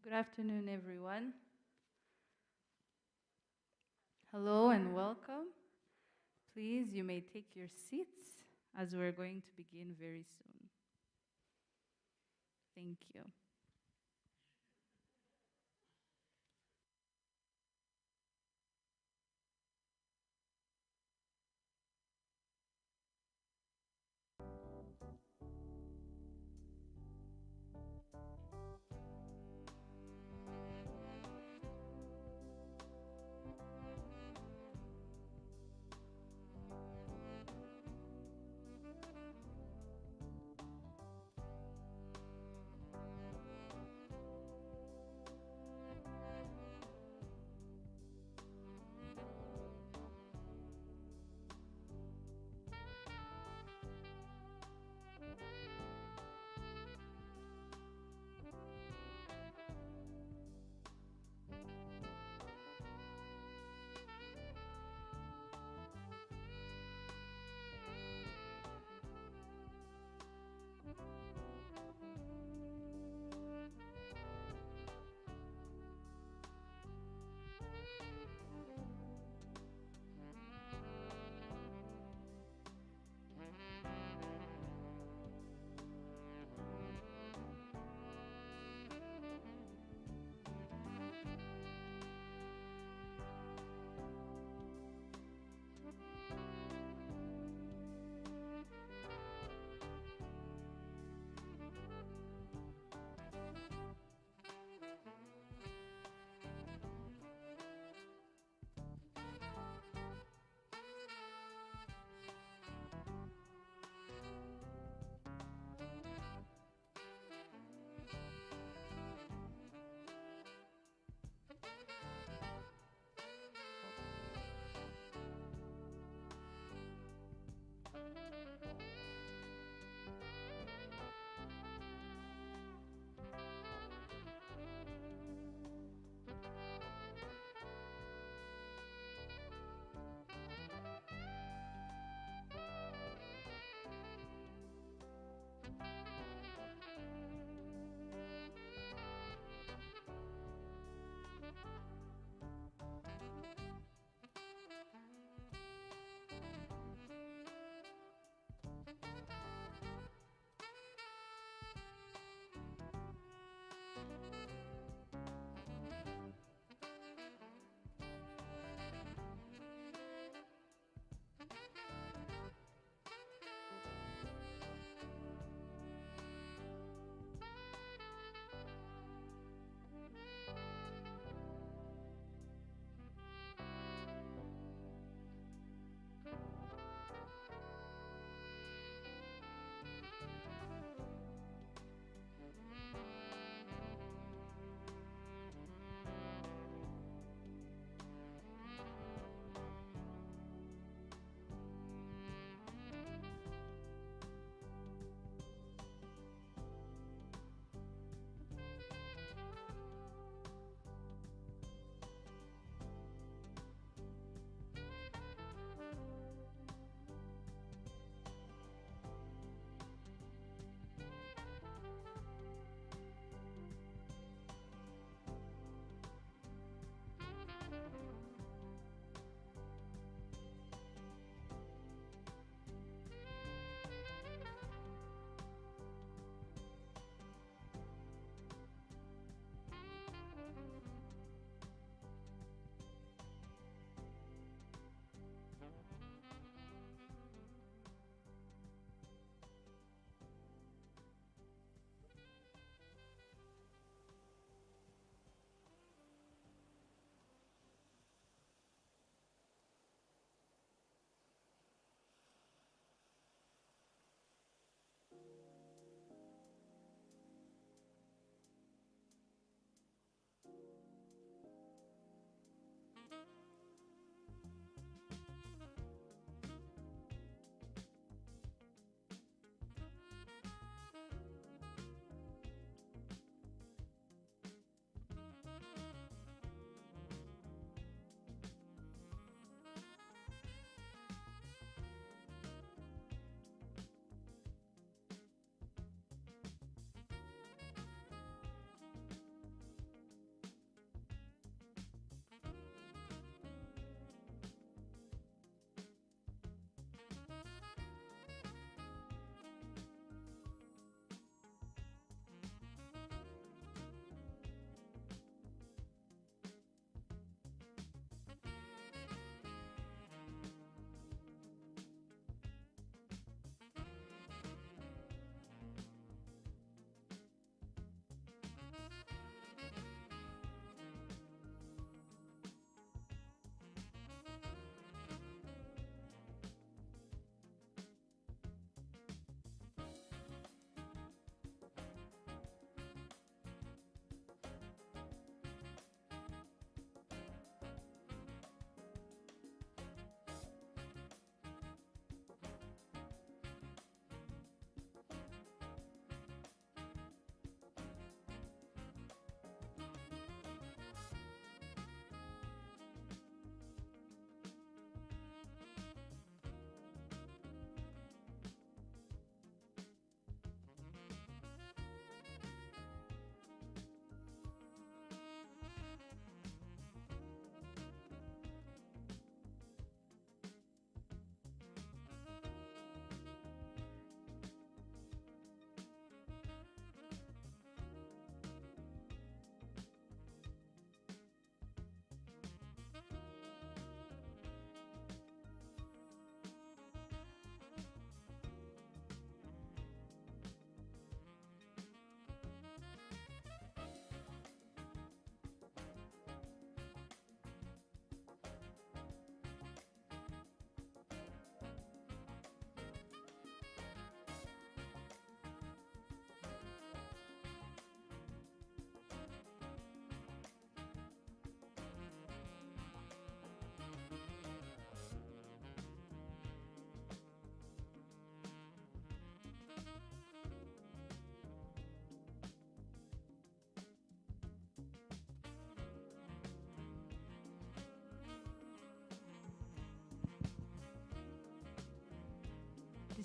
Good afternoon, everyone. Hello and welcome. Please, you may take your seats as we're going to begin very soon. Thank you.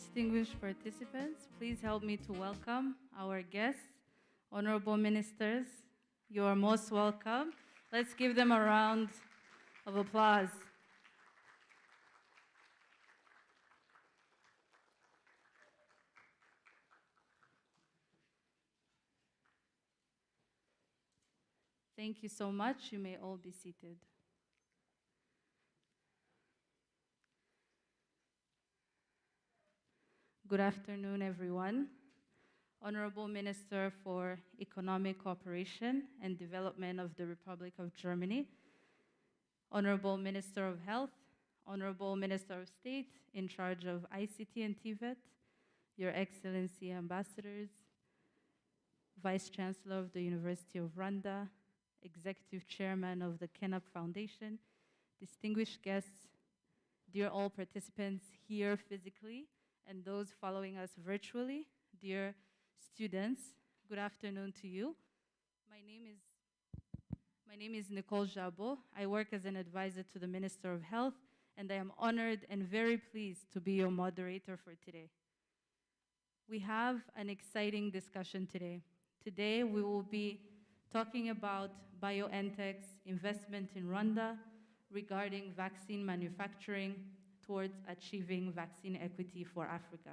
Distinguished participants, please help me to welcome our guests, honorable ministers. You are most welcome. Let's give them a round of applause. Thank you so much. You may all be seated. Good afternoon, everyone. Honorable Minister for Economic Cooperation and Development of the Republic of Germany, Honorable Minister of Health, Honorable Minister of State in charge of ICT and TVET, Your Excellency Ambassadors, Vice Chancellor of the University of Rwanda, Executive Chairman of the Kenap Foundation, distinguished guests, dear all participants here physically, and those following us virtually, dear students, good afternoon to you. My name is Nicole Jabo. I work as an advisor to the Minister of Health, and I am honored and very pleased to be your moderator for today. We have an exciting discussion today. Today we will be talking about BioNTech's investment in Rwanda regarding vaccine manufacturing towards achieving vaccine equity for Africa.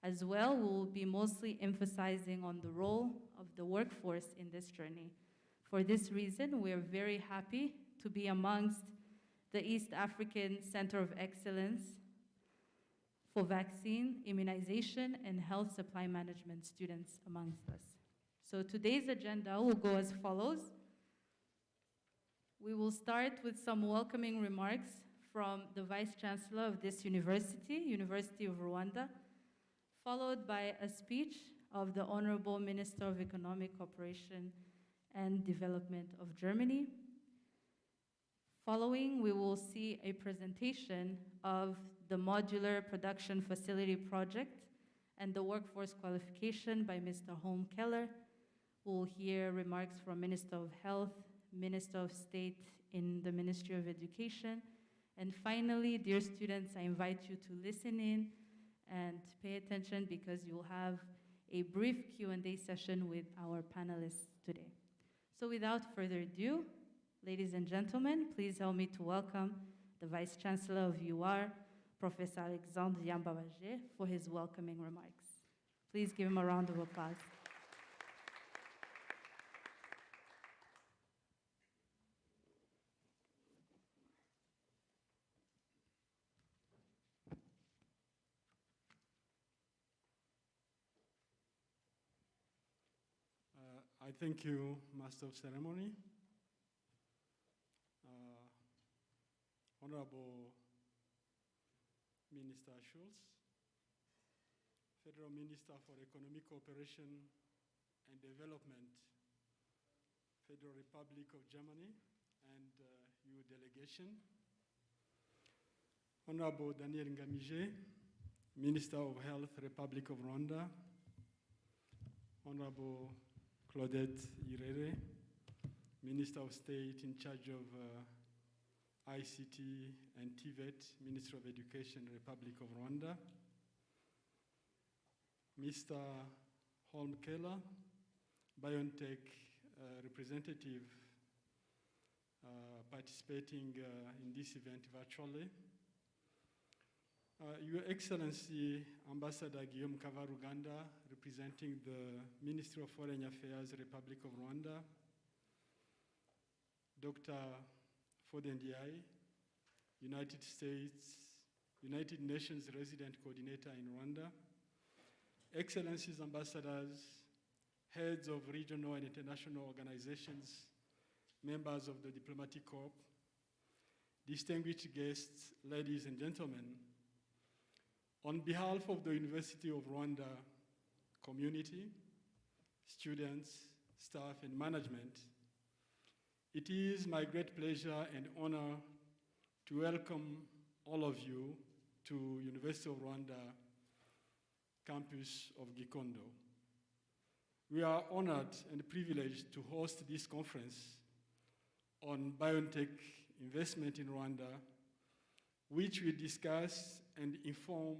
As well, we will be mostly emphasizing on the role of the workforce in this journey. For this reason, we are very happy to be amongst the East African Center of Excellence for vaccine, immunization, and health supply management students amongst us. So today's agenda will go as follows. We will start with some welcoming remarks from the Vice Chancellor of this university, University of Rwanda, followed by a speech of the Honorable Minister of Economic Cooperation and Development of Germany. Following, we will see a presentation of the Modular Production Facility Project and the Workforce Qualification by Mr. Holm Keller. We'll hear remarks from Minister of Health, Minister of State in the Ministry of Education. And finally, dear students, I invite you to listen in and pay attention because you'll have a brief Q&A session with our panelists today. So without further ado, ladies and gentlemen, please help me to welcome the Vice Chancellor of UR, Professor Alexandre Yambabaje, for his welcoming remarks. Please give him a round of applause. I thank you, Master of Ceremony. Honorable Minister Schulz, Federal Minister for Economic Cooperation and Development, Federal Republic of Germany, and your delegation. Honorable Daniel Ngamije, Minister of Health, Republic of Rwanda. Honorable Claudette Irere, Minister of State in charge of ICT and TVET, Minister of Education, Republic of Rwanda. Mr. Holm Keller, BioNTech representative participating in this event virtually. Your Excellency, Ambassador Guillaume Kavaruganda, representing the Ministry of Foreign Affairs, Republic of Rwanda. Dr. Fodendiai, United Nations Resident Coordinator in Rwanda. Excellencies, Ambassadors, heads of regional and international organizations, members of the Diplomatic Corps, distinguished guests, ladies and gentlemen, on behalf of the University of Rwanda community, students, staff, and management, it is my great pleasure and honor to welcome all of you to University of Rwanda campus of Gikondo. We are honored and privileged to host this conference on BioNTech investment in Rwanda, which will discuss and inform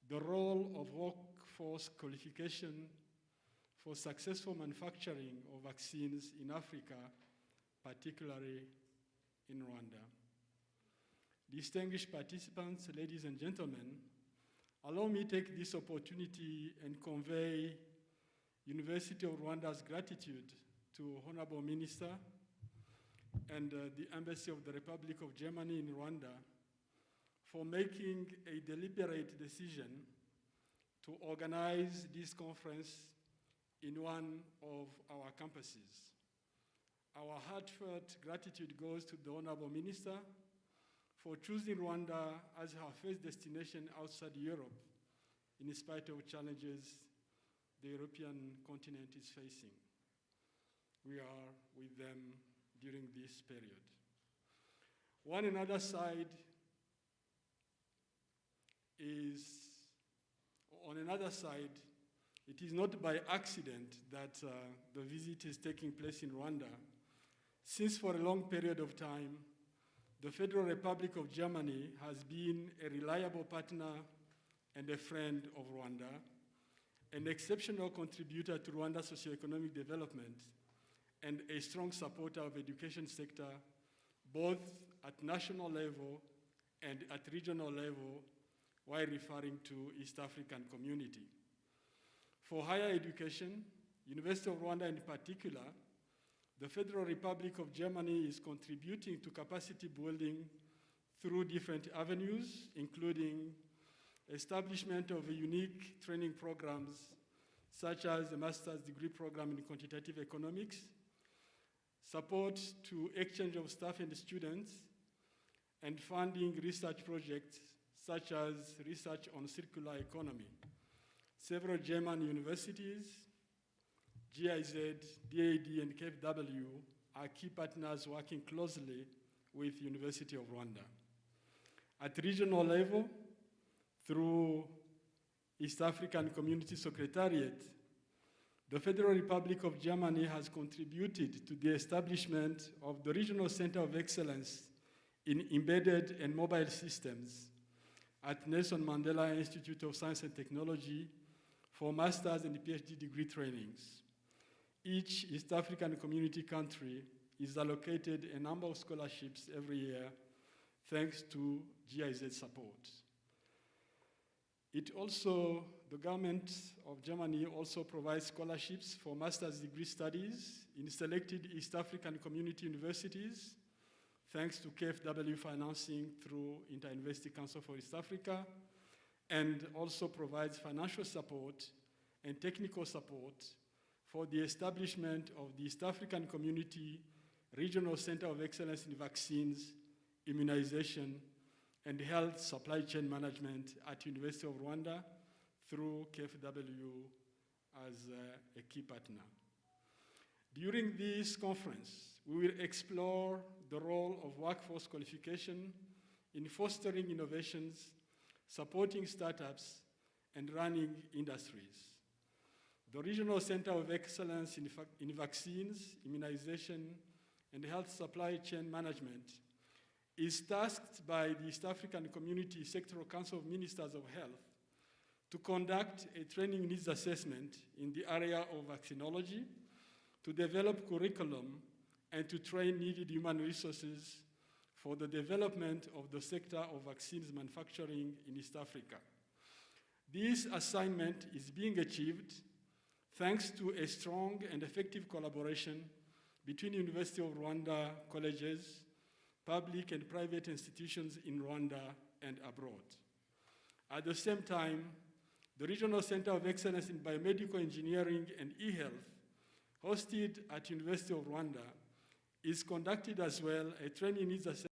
the role of workforce qualification for successful manufacturing of vaccines in Africa, particularly in Rwanda. Distinguished participants, ladies and gentlemen, allow me to take this opportunity and convey University of Rwanda's gratitude to Honorable Minister and the Embassy of the Republic of Germany in Rwanda for making a deliberate decision to organize this conference in one of our campuses. Our heartfelt gratitude goes to the Honorable Minister for choosing Rwanda as her first destination outside Europe, in spite of challenges the European continent is facing. We are with them during this period. On another side, it is not by accident that the visit is taking place in Rwanda, since for a long period of time, the Federal Republic of Germany has been a reliable partner and a friend of Rwanda, an exceptional contributor to Rwanda's socioeconomic development, and a strong supporter of the education sector, both at national level and at regional level, while referring to East African community. For higher education, University of Rwanda in particular, the Federal Republic of Germany is contributing to capacity building through different avenues, including establishment of unique training programs, such as the master's degree program in quantitative economics, support to exchange of staff and students, and funding research projects, such as research on circular economy. Several German universities, GIZ, DAD, and KfW are key partners working closely with University of Rwanda. At regional level, through East African Community Secretariat, the Federal Republic of Germany has contributed to the establishment of the Regional Center of Excellence in Embedded and Mobile Systems at Nelson Mandela Institute of Science and Technology for master's and PhD degree trainings. Each East African community country is allocated a number of scholarships every year thanks to GIZ support. The government of Germany also provides scholarships for master's degree studies in selected East African community universities, thanks to KfW financing through Inter-University Council for East Africa, and also provides financial support and technical support for the establishment of the East African Community Regional Center of Excellence in Vaccines, Immunization, and Health Supply Chain Management at University of Rwanda through KfW as a key partner. During this conference, we will explore the role of workforce qualification in fostering innovations, supporting startups, and running industries. The Regional Center of Excellence in Vaccines, Immunization, and Health Supply Chain Management is tasked by the East African Community Sectoral Council of Ministers of Health to conduct a training needs assessment in the area of vaccinology, to develop curriculum, and to train needed human resources for the development of the sector of vaccines manufacturing in East Africa. This assignment is being achieved thanks to a strong and effective collaboration between University of Rwanda colleges, public and private institutions in Rwanda and abroad. At the same time, the Regional Center of Excellence in Biomedical Engineering and e-health, hosted at University of Rwanda, is conducted as well a training needs assessment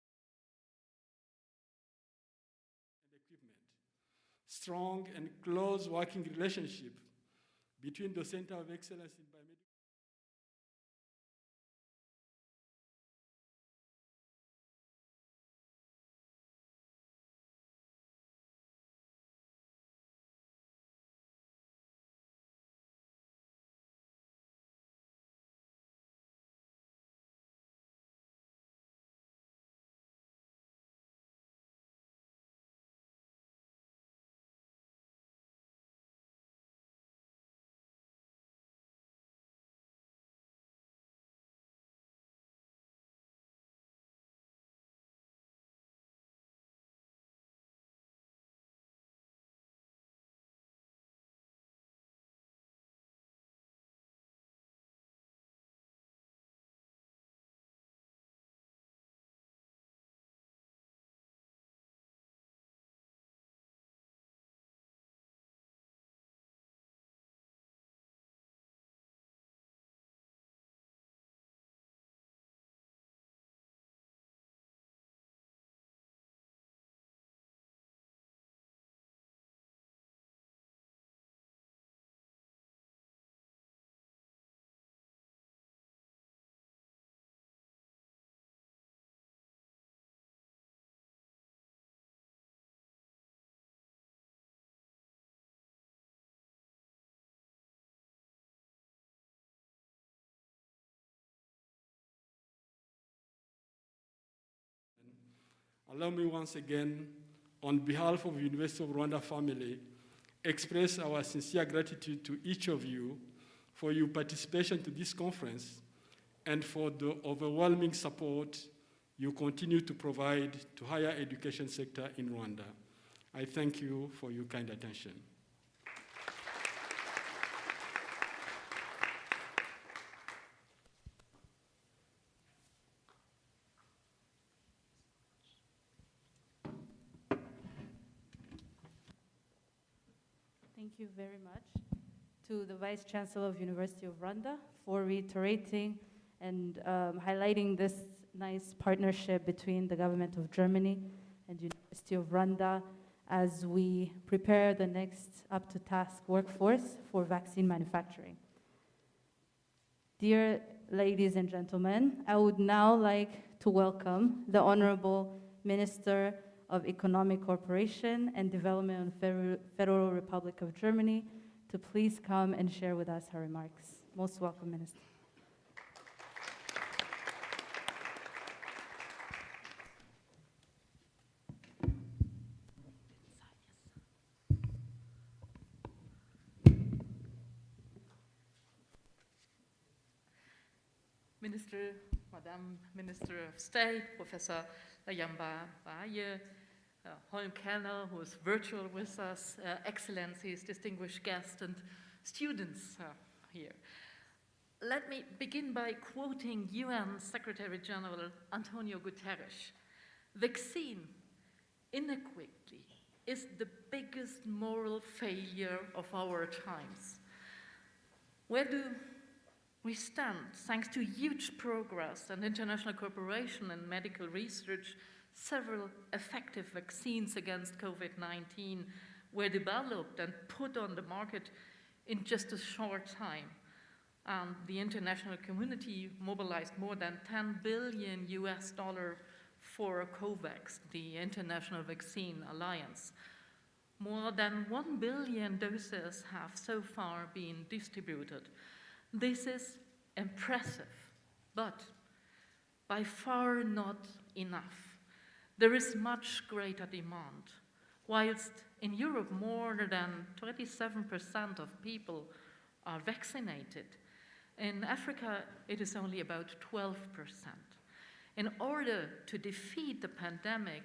and equipment. Strong and close working relationship between the Center of Excellence in allow me once again, on behalf of University of Rwanda family, express our sincere gratitude to each of you for your participation to this conference and for the overwhelming support you continue to provide to higher education sector in Rwanda. I thank you for your kind attention. Thank you very much to the Vice Chancellor of University of Rwanda for reiterating and highlighting this nice partnership between the government of Germany and University of Rwanda as we prepare the next up-to-task workforce for vaccine manufacturing. Dear ladies and gentlemen, I would now like to welcome the Honorable Minister of Economic Cooperation and Development of the Federal Republic of Germany to please come and share with us her remarks. Most welcome, Minister. Minister, Madam Minister of State, Professor Layamba Baye, Holm Kellner, who is virtual with us, Excellencies, distinguished guests, and students here. Let me begin by quoting UN Secretary General Antonio Guterres. Vaccine inequity is the biggest moral failure of our times. Where do we stand, thanks to huge progress and international cooperation in medical research? Several effective vaccines against COVID-19 were developed and put on the market in just a short time. And the international community mobilized more than $10 billion for COVAX, the International Vaccine Alliance. More than 1 billion doses have so far been distributed. This is impressive, but by far not enough. There is much greater demand. Whilst in Europe more than 27% of people are vaccinated, in Africa it is only about 12%. In order to defeat the pandemic,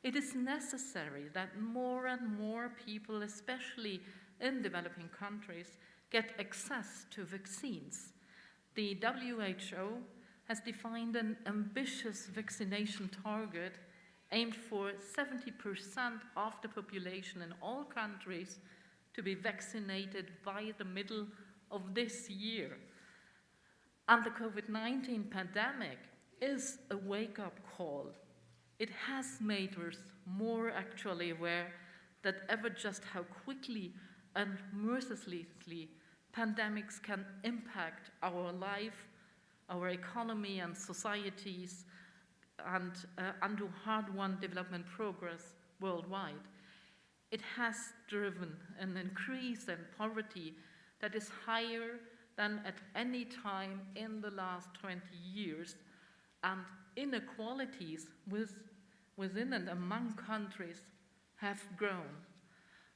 it is necessary that more and more people, especially in developing countries, get access to vaccines. The WHO has defined an ambitious vaccination target aimed for 70% of the population in all countries to be vaccinated by the middle of this year. And the COVID-19 pandemic is a wake-up call. It has made us more actually aware than ever just how quickly and mercilessly pandemics can impact our life, our economy and societies, and undo hard-won development progress worldwide. It has driven an increase in poverty that is higher than at any time in the last 20 years, and inequalities within and among countries have grown.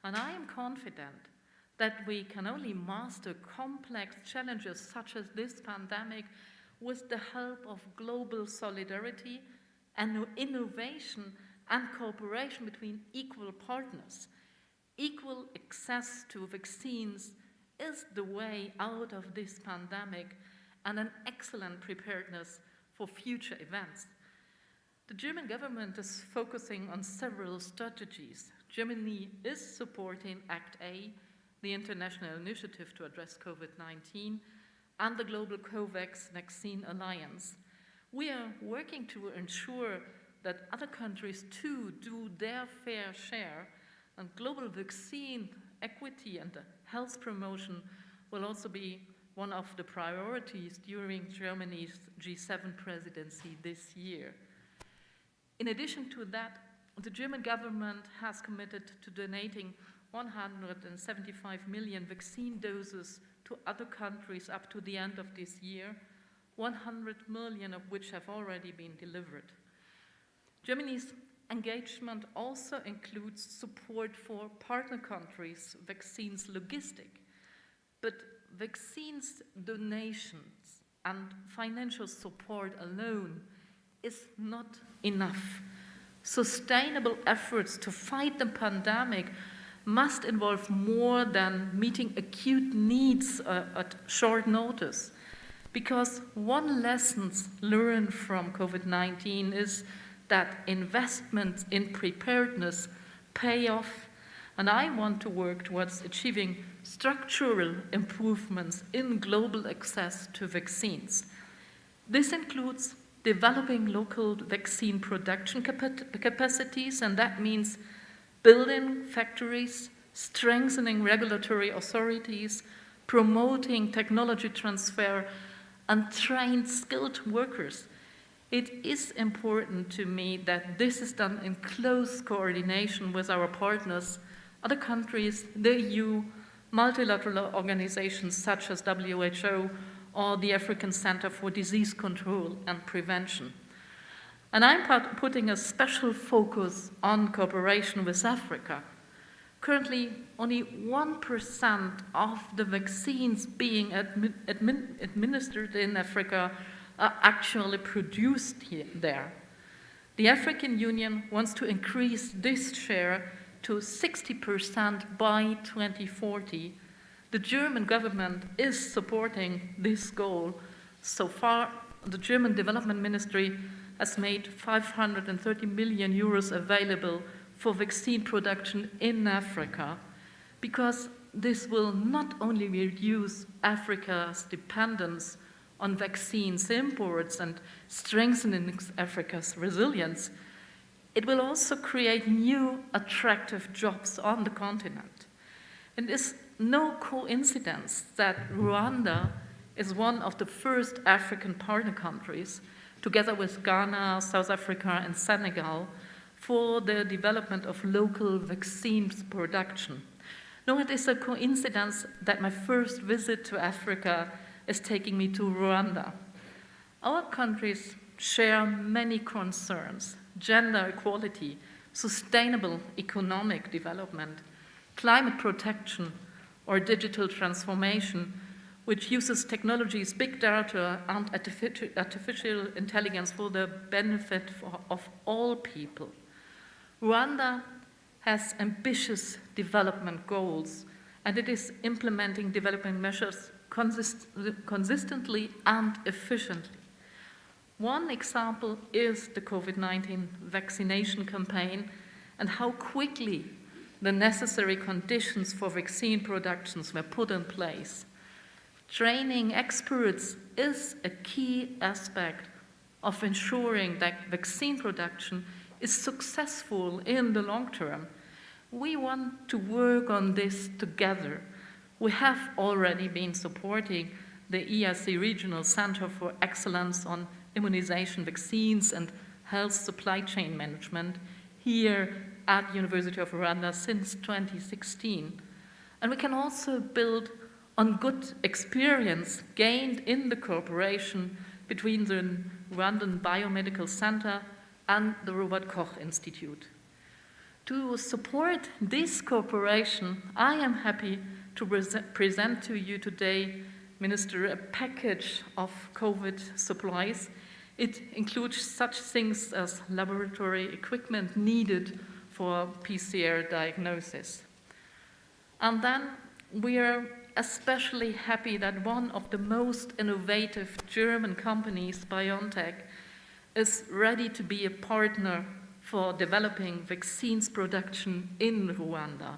And I am confident that we can only master complex challenges such as this pandemic with the help of global solidarity and innovation and cooperation between equal partners. Equal access to vaccines is the way out of this pandemic and an excellent preparedness for future events. The German government is focusing on several strategies. Germany is supporting Act A, the international initiative to address COVID-19, and the global COVAX Vaccine Alliance. We are working to ensure that other countries too do their fair share, and global vaccine equity and health promotion will also be one of the priorities during Germany's G7 presidency this year. In addition to that, the German government has committed to donating 175 million vaccine doses to other countries up to the end of this year, 100 million of which have already been delivered. Germany's engagement also includes support for partner countries, vaccines logistic, but vaccines donations and financial support alone is not enough. Sustainable efforts to fight the pandemic must involve more than meeting acute needs at short notice. Because one lesson learned from COVID-19 is that investments in preparedness pay off, and I want to work towards achieving structural improvements in global access to vaccines. This includes developing local vaccine production capacities, and that means building factories, strengthening regulatory authorities, promoting technology transfer, and train skilled workers. It is important to me that this is done in close coordination with our partners, other countries, the EU, multilateral organizations such as WHO or the African Center for Disease Control and Prevention. And I'm putting a special focus on cooperation with Africa. Currently, only 1% of the vaccines being administered in Africa are actually produced there. The African Union wants to increase this share to 60% by 2040. The German government is supporting this goal. So far, the German Development Ministry has made 530 million euros available for vaccine production in Africa, because this will not only reduce Africa's dependence on vaccines imports and strengthening Africa's resilience, it will also create new attractive jobs on the continent. And it's no coincidence that Rwanda is one of the first African partner countries, together with Ghana, South Africa, and Senegal, for the development of local vaccines production. No, it is a coincidence that my first visit to Africa is taking me to Rwanda. Our countries share many concerns: gender equality, sustainable economic development, climate protection, or digital transformation, which uses technologies, big data, and artificial intelligence for the benefit of all people. Rwanda has ambitious development goals, and it is implementing development measures consistently and efficiently. One example is the COVID-19 vaccination campaign and how quickly the necessary conditions for vaccine productions were put in place. Training experts is a key aspect of ensuring that vaccine production is successful in the long term. We want to work on this together. We have already been supporting the ERC Regional Center for Excellence on Immunization, Vaccines, and Health Supply Chain Management here at the University of Rwanda since 2016. And we can also build on good experience gained in the cooperation between the Rwandan Biomedical Center and the Robert Koch Institute. To support this cooperation, I am happy to present to you today, Minister, a package of COVID supplies. It includes such things as laboratory equipment needed for PCR diagnosis. And then we are especially happy that one of the most innovative German companies, BioNTech, is ready to be a partner for developing vaccines production in Rwanda.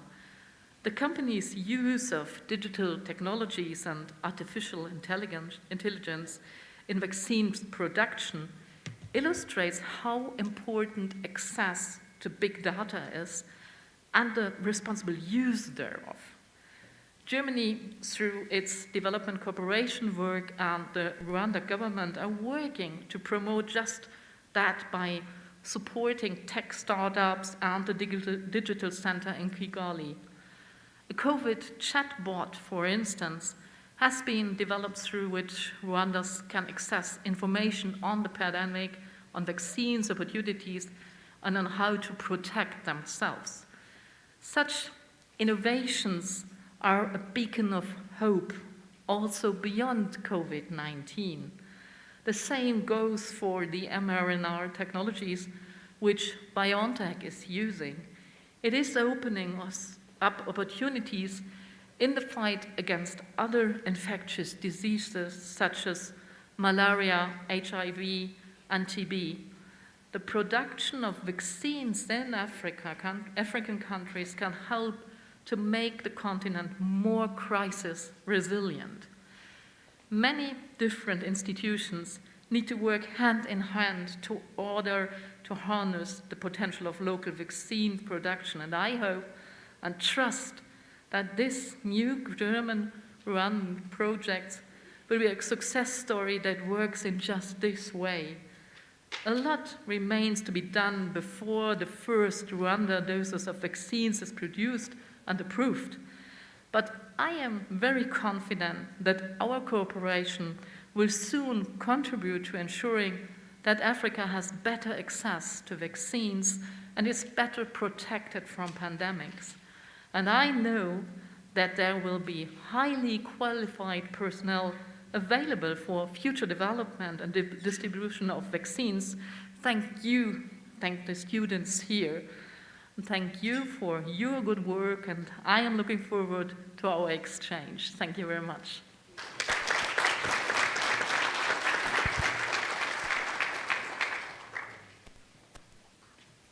The company's use of digital technologies and artificial intelligence in vaccines production illustrates how important access to big data is and the responsible use thereof. Germany, through its development cooperation work and the Rwanda government, are working to promote just that by supporting tech startups and the digital center in Kigali. A COVID chatbot, for instance, has been developed through which Rwandans can access information on the pandemic, on vaccines, opportunities, and on how to protect themselves. Such innovations are a beacon of hope also beyond COVID-19. The same goes for the mRNA technologies which BioNTech is using. It is opening us up opportunities in the fight against other infectious diseases such as malaria, HIV, and TB. The production of vaccines in African countries can help to make the continent more crisis resilient. Many different institutions need to work hand in hand to order to harness the potential of local vaccine production. And I hope and trust that this new German-run project will be a success story that works in just this way. A lot remains to be done before the first Rwanda doses of vaccines is produced and approved. But I am very confident that our cooperation will soon contribute to ensuring that Africa has better access to vaccines and is better protected from pandemics. And I know that there will be highly qualified personnel available for future development and distribution of vaccines. Thank you, thank the students here. Thank you for your good work, and I am looking forward to our exchange. Thank you very much.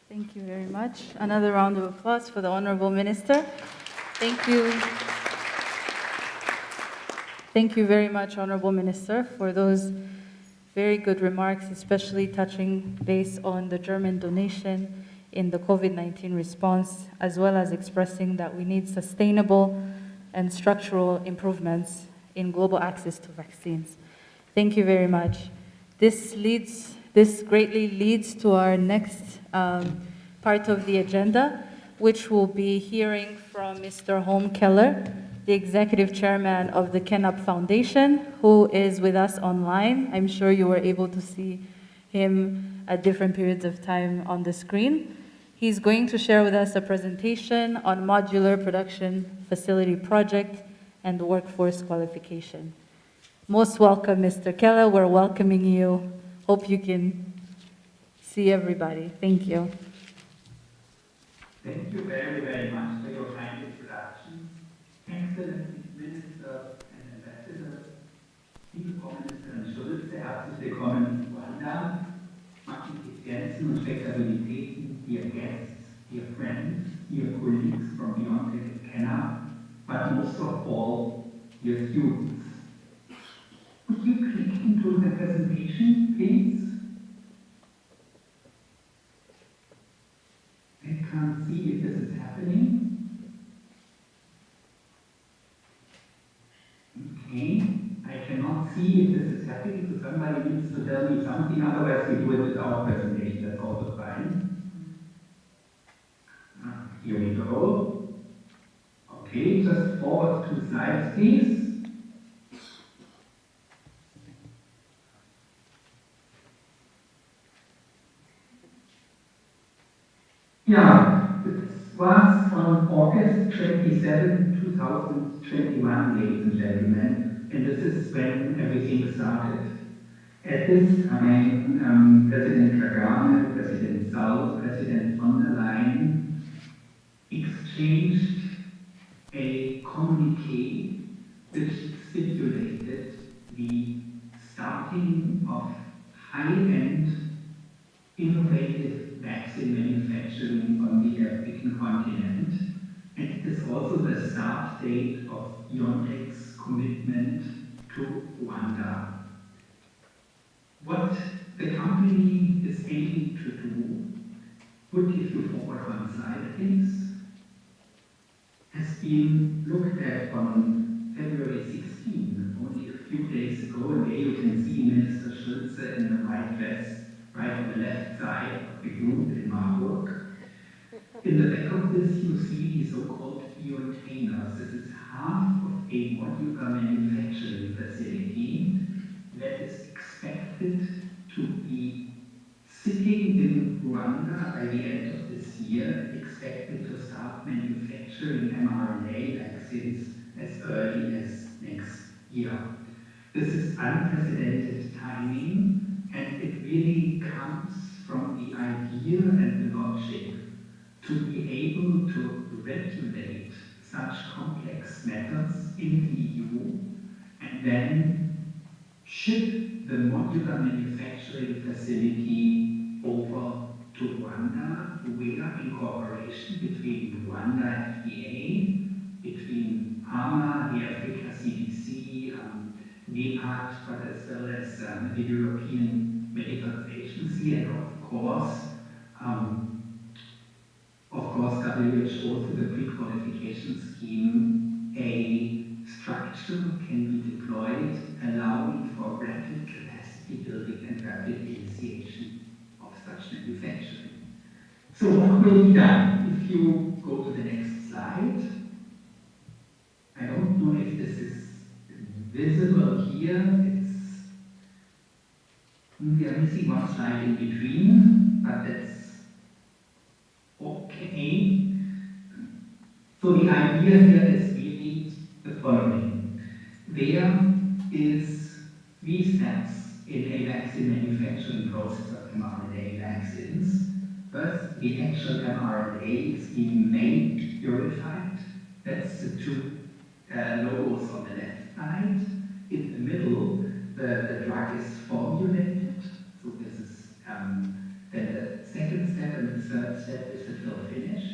Thank you very much. Another round of applause for the Honorable Minister. Thank you. Thank you very much, Honorable Minister, for those very good remarks, especially touching base on the German donation in the COVID-19 response, as well as expressing that we need sustainable and structural improvements in global access to vaccines. Thank you very much. This greatly leads to our next part of the agenda, which will be hearing from Mr. Holm Keller, the Executive Chairman of the Kenap Foundation, who is with us online. I'm sure you were able to see him at different periods of time on the screen. He's going to share with us a presentation on modular production facility project and workforce qualification. Most welcome, Mr. Keller. We're welcoming you. Hope you can see everybody. Thank you. Thank you very, very much for your kind introduction. Excellent Minister and Ambassador, liebe Frau Ministerin Schulze, herzlich willkommen in Rwanda. Magnificenzen und Spektabilitäten, dear guests, dear friends, dear colleagues from BioNTech and Kenap, but most of all, dear students. Would you click into the presentation, please? I can't see if this is happening. Okay, I cannot see if this is happening, so somebody needs to tell me something, otherwise we do it without presentation, that's also fine. Here we go. Okay, just forward 2 slides, please. Yeah, this was on August 27, 2021, ladies and gentlemen, and this is when everything started. At this time, President Kagame, President Sall, President von der Leyen exchanged a communique which stipulated the starting of high-end innovative vaccine manufacturing on the African continent. And it is also the start date of BioNTech's commitment to Rwanda. What the company is aiming to do, would if you forward 1 slide, please, has been looked at on February 16, only a few days ago, and there you can see Minister Schulze in the white dress, right on the left side of the group in Marburg. In the back of this, you see the so-called biocontainers. This is half of a modular manufacturing facility that is expected to be sitting in Rwanda by the end of this year, expected to start manufacturing mRNA vaccines as early as next year. This is unprecedented timing, and it really comes from the idea and the logic to be able to regulate such complex methods in the EU and then ship the modular manufacturing facility over to Rwanda, where in cooperation between Rwanda FDA, between PAMA, the Africa CDC, NEPAD, but as well as the European Medicines Agency, and of course, WHO through the pre-qualification scheme, a structure can be deployed, allowing for rapid capacity building and rapid initiation of such manufacturing. So what will be done? If you go to the next slide, I don't know if this is visible here. We are missing one slide in between, but that's okay. So the idea here is really the following. There is 3 steps in a vaccine manufacturing process of mRNA vaccines. First, the actual mRNA is being made, purified. That's the 2 logos on the left side. In the middle, the drug is formulated. So this is then the second step, and the third step is the fill finish.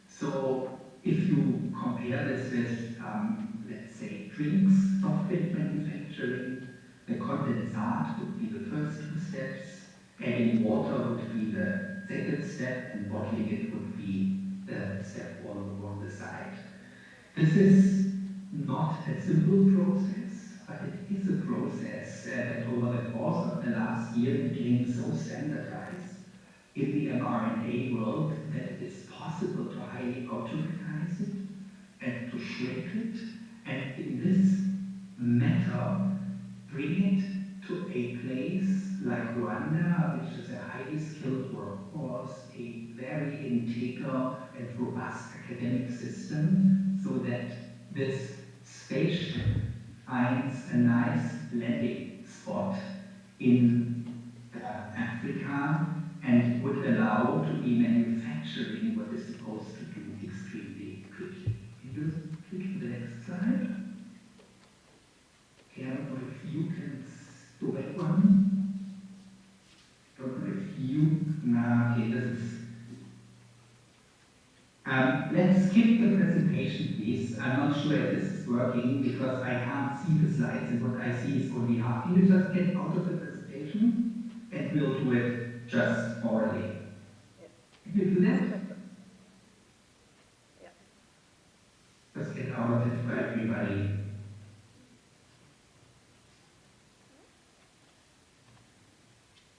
So if you compare this with, let's say, drinks, soft drink manufacturing, the condensate would be the first 2 steps, adding water would be the second step, and bottling it would be the step all along the side. This is not a simple process, but it is a process that over the course of the last year became so standardized in the mRNA world that it is possible to highly automatize it and to shrink it, and in this matter bring it to a place like Rwanda, which is a highly skilled workforce, a very integral and robust academic system, so that this spaceship finds a nice landing spot in Africa and would allow to be manufacturing what is supposed to do extremely quickly. Can you click to the next slide? Okay, I don't know if you can do that one. Don't know if you. No, okay, this is. Let's skip the presentation, please. I'm not sure if this is working because I can't see the slides, and what I see is only half. Can you just get out of the presentation and we'll do it just orally? Can you do that? Just get out of it for everybody.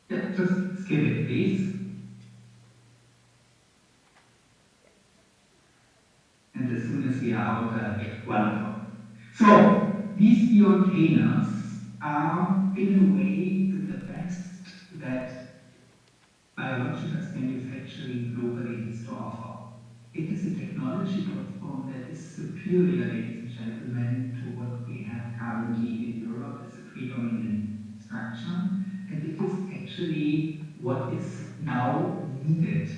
Yeah, just skip it, please. And as soon as we are out, wonderful. So, these biocontainers are, in a way, the best that biologics manufacturing globally has to offer. It is a technology platform that is superior, ladies and gentlemen, to what we have currently in Europe as a predominant structure. And it is actually what is now needed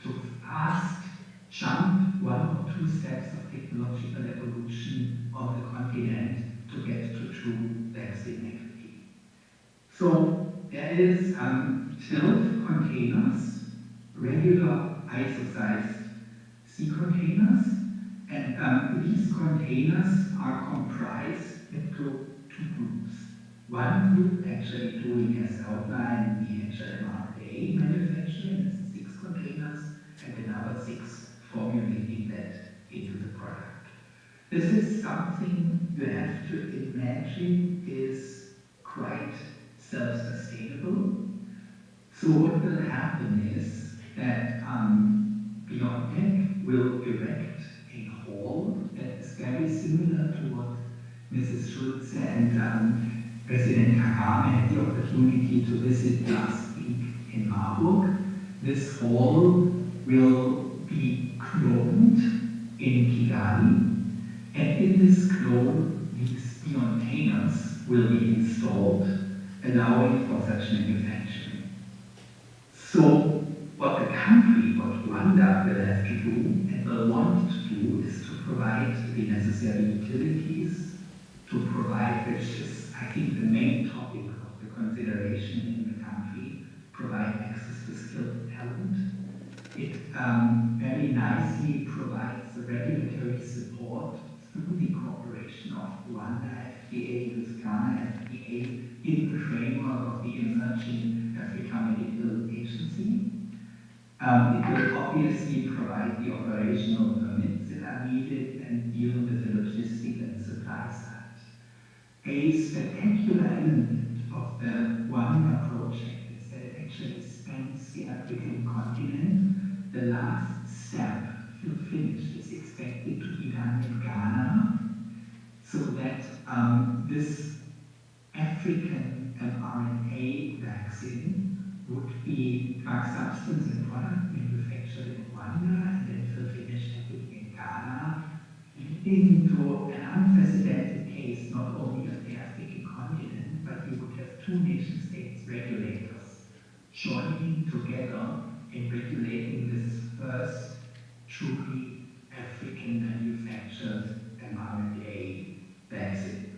to fast jump 1 or 2 steps of technological evolution on the continent to get to true vaccine equity. So there is 12 containers, regular iso-sized sea containers, and these containers are comprised into 2 groups. One group actually doing as outlined the actual mRNA manufacturing, that's 6 containers, and another 6 formulating that into the product. This is something you have to imagine is quite self-sustainable. So what will happen is that BioNTech will erect a hall that is very similar to what Mrs. Schulze and President Kagame had the opportunity to visit last week in Marburg. This hall will be cloned in Kigali, and in this clone, these BioNTech will be installed, allowing for such manufacturing. So what the country, what Rwanda will have to do and will want to do is to provide the necessary utilities, to provide, which is, I think, the main topic of the consideration in the country, provide access to skilled talent. It very nicely provides the regulatory support through the cooperation of Rwanda FDA with Ghana FDA in the framework of the Emerging Africa Medical Agency. It will obviously provide the operational permits that are needed and deal with the logistic and supply side. A spectacular element of the Rwanda project is that it actually spans the African continent. The last step, finish, is expected to be done in Ghana, so that this African mRNA vaccine would be drug substance and product manufactured in Rwanda and then finished in Ghana, leading to an unprecedented case not only of the African continent, but you would have two nation states regulators joining together in regulating this first truly African manufactured mRNA vaccine.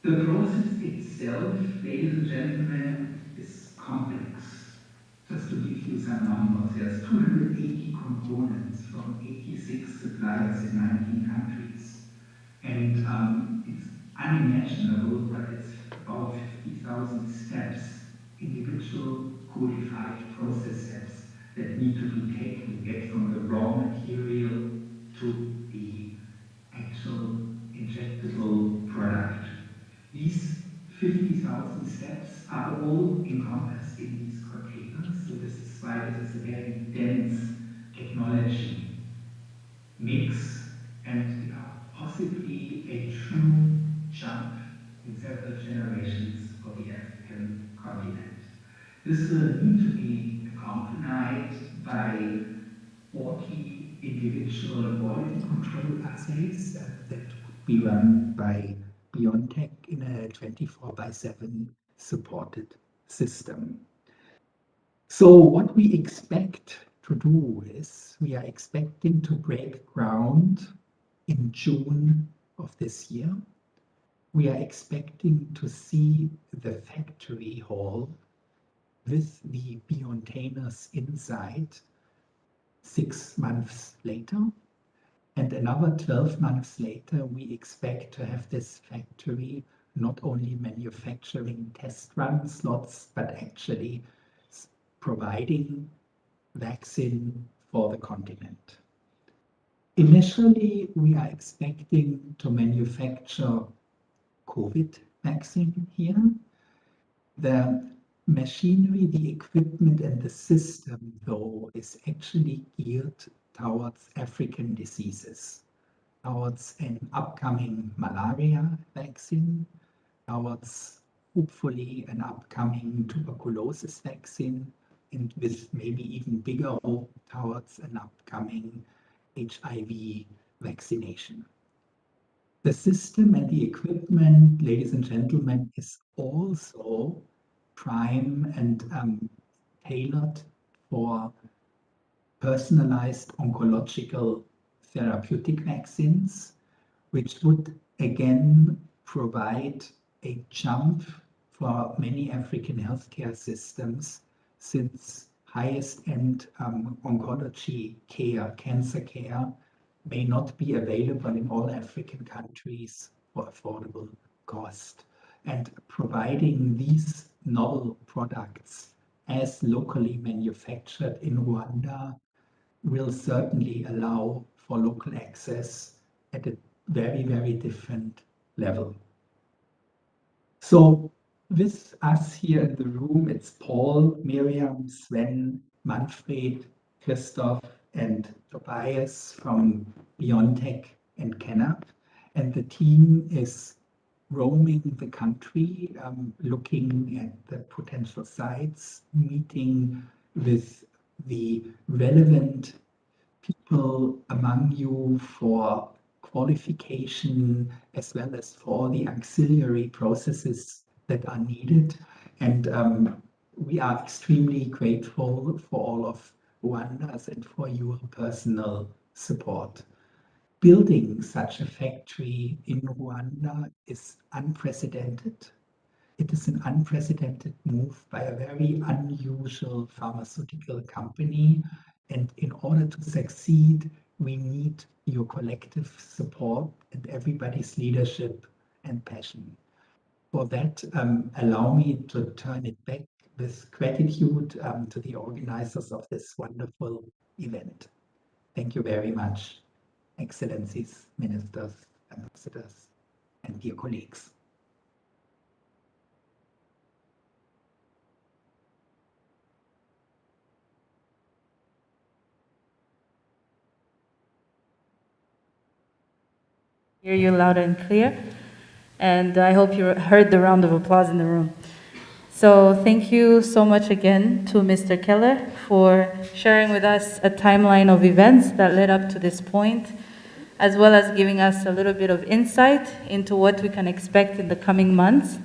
The process itself, ladies and gentlemen, is complex. Just to give you some numbers, there's 280 components from 86 suppliers in 19 countries. And it's unimaginable, but it's about 50,000 steps, individual codified process steps that need to be taken to get from the raw material to the actual injectable product. These 50,000 steps are all encompassed in these containers, so this is why this is a very dense technology mix and possibly a true jump in several generations for the African continent. This will need to be accompanied by 40 individual quality control assays that would be run by BioNTech in a 24/7 supported system. So what we expect to do is we are expecting to break ground in June of this year. We are expecting to see the factory hall with the BioNTech inside 6 months later. And another 12 months later, we expect to have this factory not only manufacturing test run slots, but actually providing vaccine for the continent. Initially, we are expecting to manufacture COVID vaccine here. The machinery, the equipment, and the system, though, is actually geared towards African diseases, towards an upcoming malaria vaccine, towards hopefully an upcoming tuberculosis vaccine, and with maybe even bigger hope towards an upcoming HIV vaccination. The system and the equipment, ladies and gentlemen, is also prime and tailored for personalized oncological therapeutic vaccines, which would again provide a jump for many African healthcare systems, since highest end oncology care, cancer care, may not be available in all African countries for affordable cost. And providing these novel products as locally manufactured in Rwanda will certainly allow for local access at a very, very different level. So with us here in the room, it's Paul, Miriam, Sven, Manfred, Christoph, and Tobias from BioNTech and Kenneth. And the team is roaming the country, looking at the potential sites, meeting with the relevant people among you for qualification as well as for the auxiliary processes that are needed. And we are extremely grateful for all of Rwanda's and for your personal support. Building such a factory in Rwanda is unprecedented. It is an unprecedented move by a very unusual pharmaceutical company. And in order to succeed, we need your collective support and everybody's leadership and passion. For that, allow me to turn it back with gratitude to the organizers of this wonderful event. Thank you very much, Excellencies, Ministers, Ambassadors, and dear colleagues. Hear you loud and clear, and I hope you heard the round of applause in the room. So thank you so much again to Mr. Keller for sharing with us a timeline of events that led up to this point, as well as giving us a little bit of insight into what we can expect in the coming months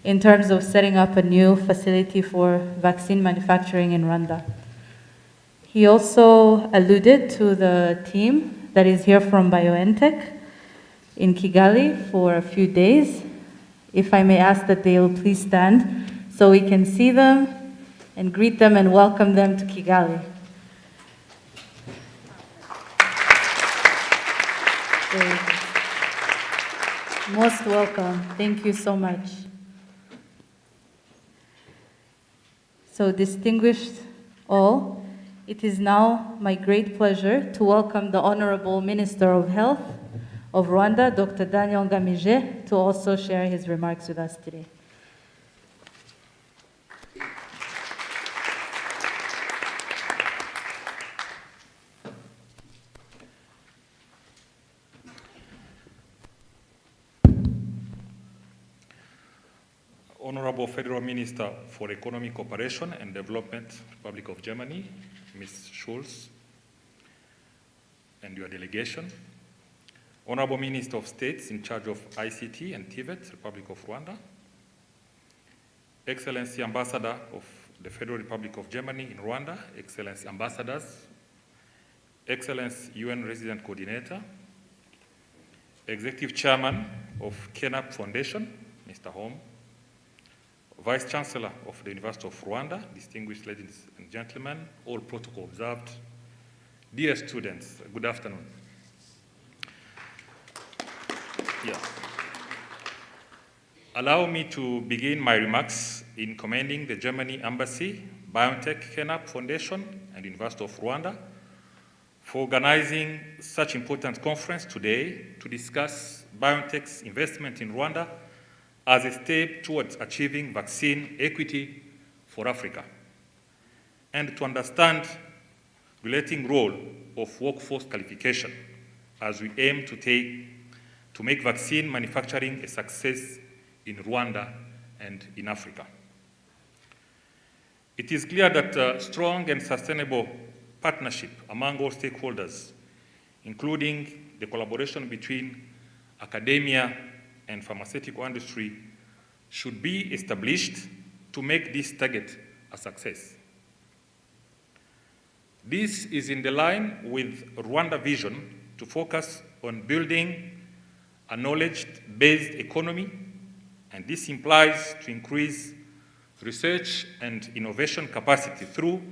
in terms of setting up a new facility for vaccine manufacturing in Rwanda. He also alluded to the team that is here from BioNTech in Kigali for a few days. If I may ask that they will please stand so we can see them and greet them and welcome them to Kigali. Most welcome. Thank you so much. So distinguished all, it is now my great pleasure to welcome the Honorable Minister of Health of Rwanda, Dr. Daniel Ngamije, to also share his remarks with us today. Honorable Federal Minister for Economic Cooperation and Development, Republic of Germany, Ms. Schulz, and your delegation. Honorable Minister of States in charge of ICT and TVET, Republic of Rwanda. Excellency Ambassador of the Federal Republic of Germany in Rwanda, Excellency Ambassadors, Excellency UN Resident Coordinator, Executive Chairman of KENAP Foundation, Mr. Home, Vice Chancellor of the University of Rwanda, distinguished ladies and gentlemen, all protocol observed. Dear students, good afternoon. Yeah. Allow me to begin my remarks in commending the Germany Embassy, BioNTech, KENAP Foundation, and University of Rwanda for organizing such important conference today to discuss BioNTech's investment in Rwanda as a step towards achieving vaccine equity for Africa, and to understand the relating role of workforce qualification as we aim to make vaccine manufacturing a success in Rwanda and in Africa. It is clear that strong and sustainable partnership among all stakeholders, including the collaboration between academia and pharmaceutical industry, should be established to make this target a success. This is in the line with Rwanda's vision to focus on building a knowledge-based economy, and this implies to increase research and innovation capacity through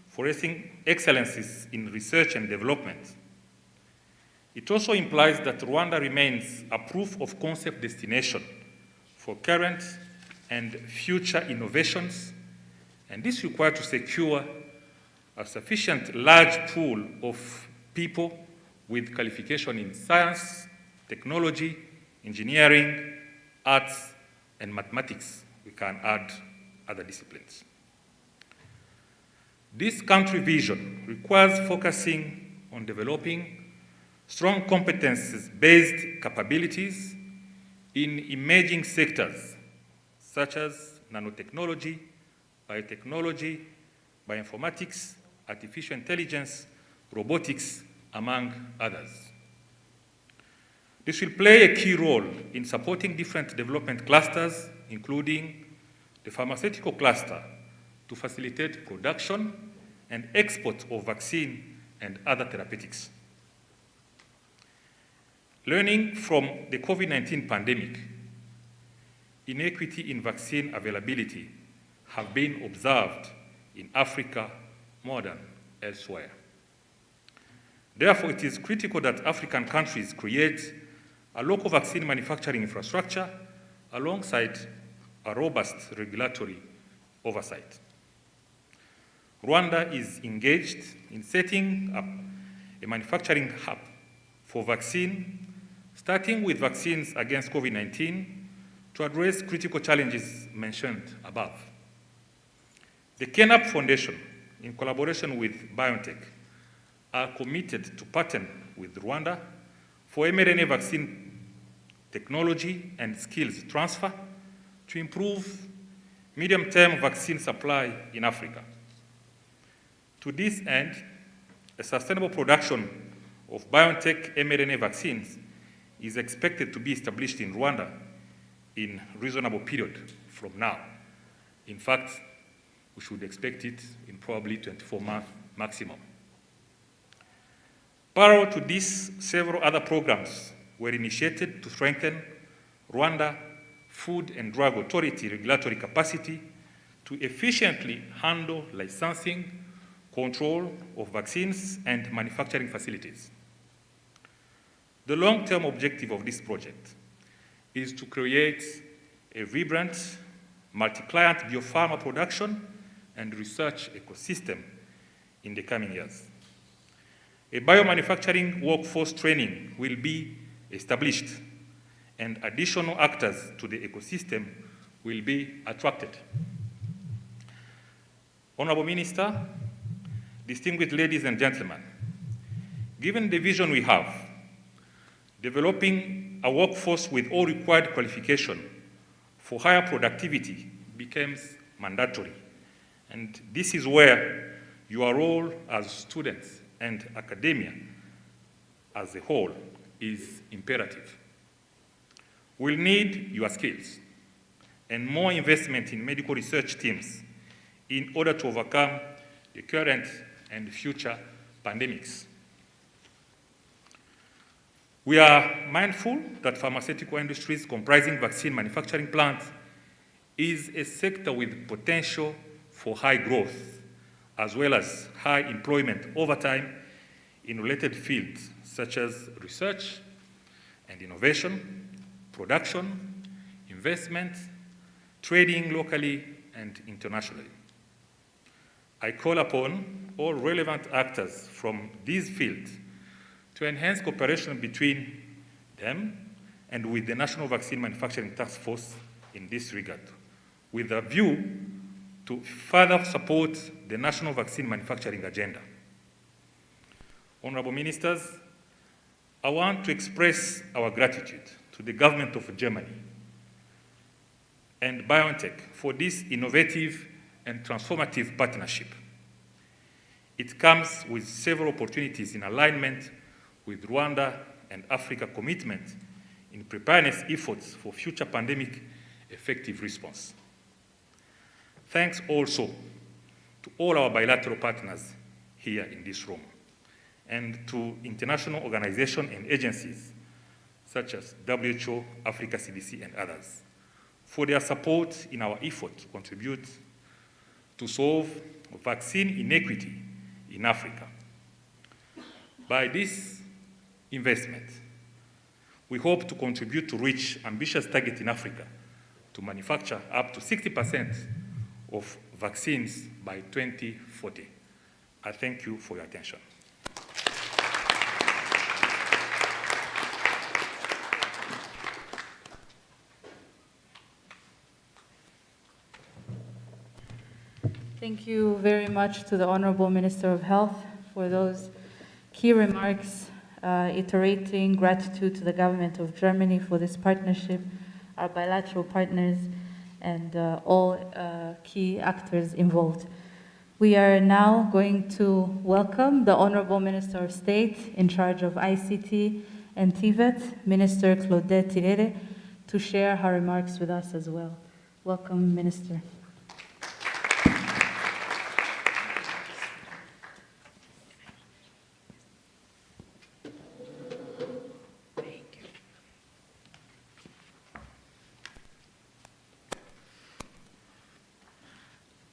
fostering excellences in research and development. It also implies that Rwanda remains a proof of concept destination for current and future innovations, and this requires to secure a sufficient large pool of people with qualification in science, technology, engineering, arts, and mathematics. We can add other disciplines. This country vision requires focusing on developing strong competences-based capabilities in emerging sectors such as nanotechnology, biotechnology, bioinformatics, artificial intelligence, robotics, among others. This will play a key role in supporting different development clusters, including the pharmaceutical cluster, to facilitate production and export of vaccine and other therapeutics. Learning from the COVID-19 pandemic, inequity in vaccine availability have been observed in Africa more than elsewhere. Therefore, it is critical that African countries create a local vaccine manufacturing infrastructure alongside a robust regulatory oversight. Rwanda is engaged in setting up a manufacturing hub for vaccine, starting with vaccines against COVID-19 to address critical challenges mentioned above. The KENAP Foundation, in collaboration with BioNTech, are committed to partner with Rwanda for mRNA vaccine technology and skills transfer to improve medium-term vaccine supply in Africa. To this end, a sustainable production of BioNTech mRNA vaccines is expected to be established in Rwanda in a reasonable period from now. In fact, we should expect it in probably 24 months maximum. Parallel to this, several other programs were initiated to strengthen Rwanda Food and Drug Authority regulatory capacity to efficiently handle licensing, control of vaccines, and manufacturing facilities. The long-term objective of this project is to create a vibrant, multi-client biopharma production and research ecosystem in the coming years. A biomanufacturing workforce training will be established, and additional actors to the ecosystem will be attracted. Honorable Minister, distinguished ladies and gentlemen, given the vision we have, developing a workforce with all required qualification for higher productivity becomes mandatory. And this is where your role as students and academia as a whole is imperative. We'll need your skills and more investment in medical research teams in order to overcome the current and future pandemics. We are mindful that pharmaceutical industries comprising vaccine manufacturing plants is a sector with potential for high growth, as well as high employment over time in related fields such as research and innovation, production, investment, trading locally and internationally. I call upon all relevant actors from these fields to enhance cooperation between them and with the National Vaccine Manufacturing Task Force in this regard, with a view to further support the national vaccine manufacturing agenda. Honorable Ministers, I want to express our gratitude to the government of Germany and BioNTech for this innovative and transformative partnership. It comes with several opportunities in alignment with Rwanda and Africa commitment in preparedness efforts for future pandemic effective response. Thanks also to all our bilateral partners here in this room and to international organizations and agencies such as WHO, Africa CDC, and others for their support in our effort to contribute to solve vaccine inequity in Africa. By this investment, we hope to contribute to reach ambitious target in Africa to manufacture up to 60% of vaccines by 2040. I thank you for your attention. Thank you very much to the Honorable Minister of Health for those key remarks, iterating gratitude to the government of Germany for this partnership our bilateral partners, and all key actors involved. We are now going to welcome the Honorable Minister of State in charge of ICT and TVET, Minister Claudette Tirere, to share her remarks with us as well. Welcome, Minister.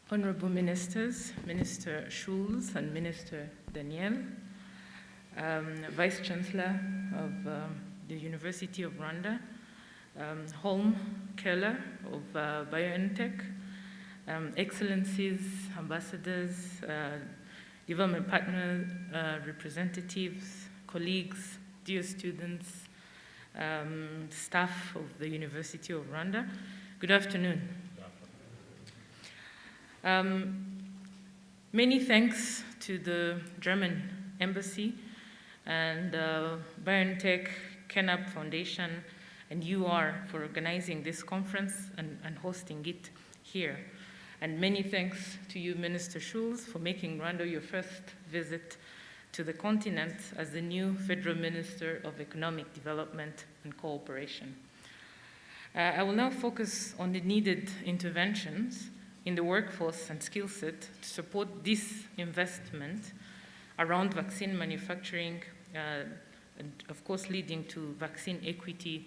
Honorable Ministers, Minister Schulz and Minister Daniel, Vice Chancellor of the University of Rwanda, Holm Keller of BioNTech, Excellencies, Ambassadors, development partner representatives, colleagues, dear students, staff of the University of Rwanda, good afternoon. Many thanks to the German Embassy and BioNTech, KENAP Foundation, and UR for organizing this conference and hosting it here. And many thanks to you, Minister Schulz, for making Rwanda your first visit to the continent as the new Federal Minister of Economic Development and Cooperation. I will now focus on the needed interventions in the workforce and skill set to support this investment around vaccine manufacturing and of course leading to vaccine equity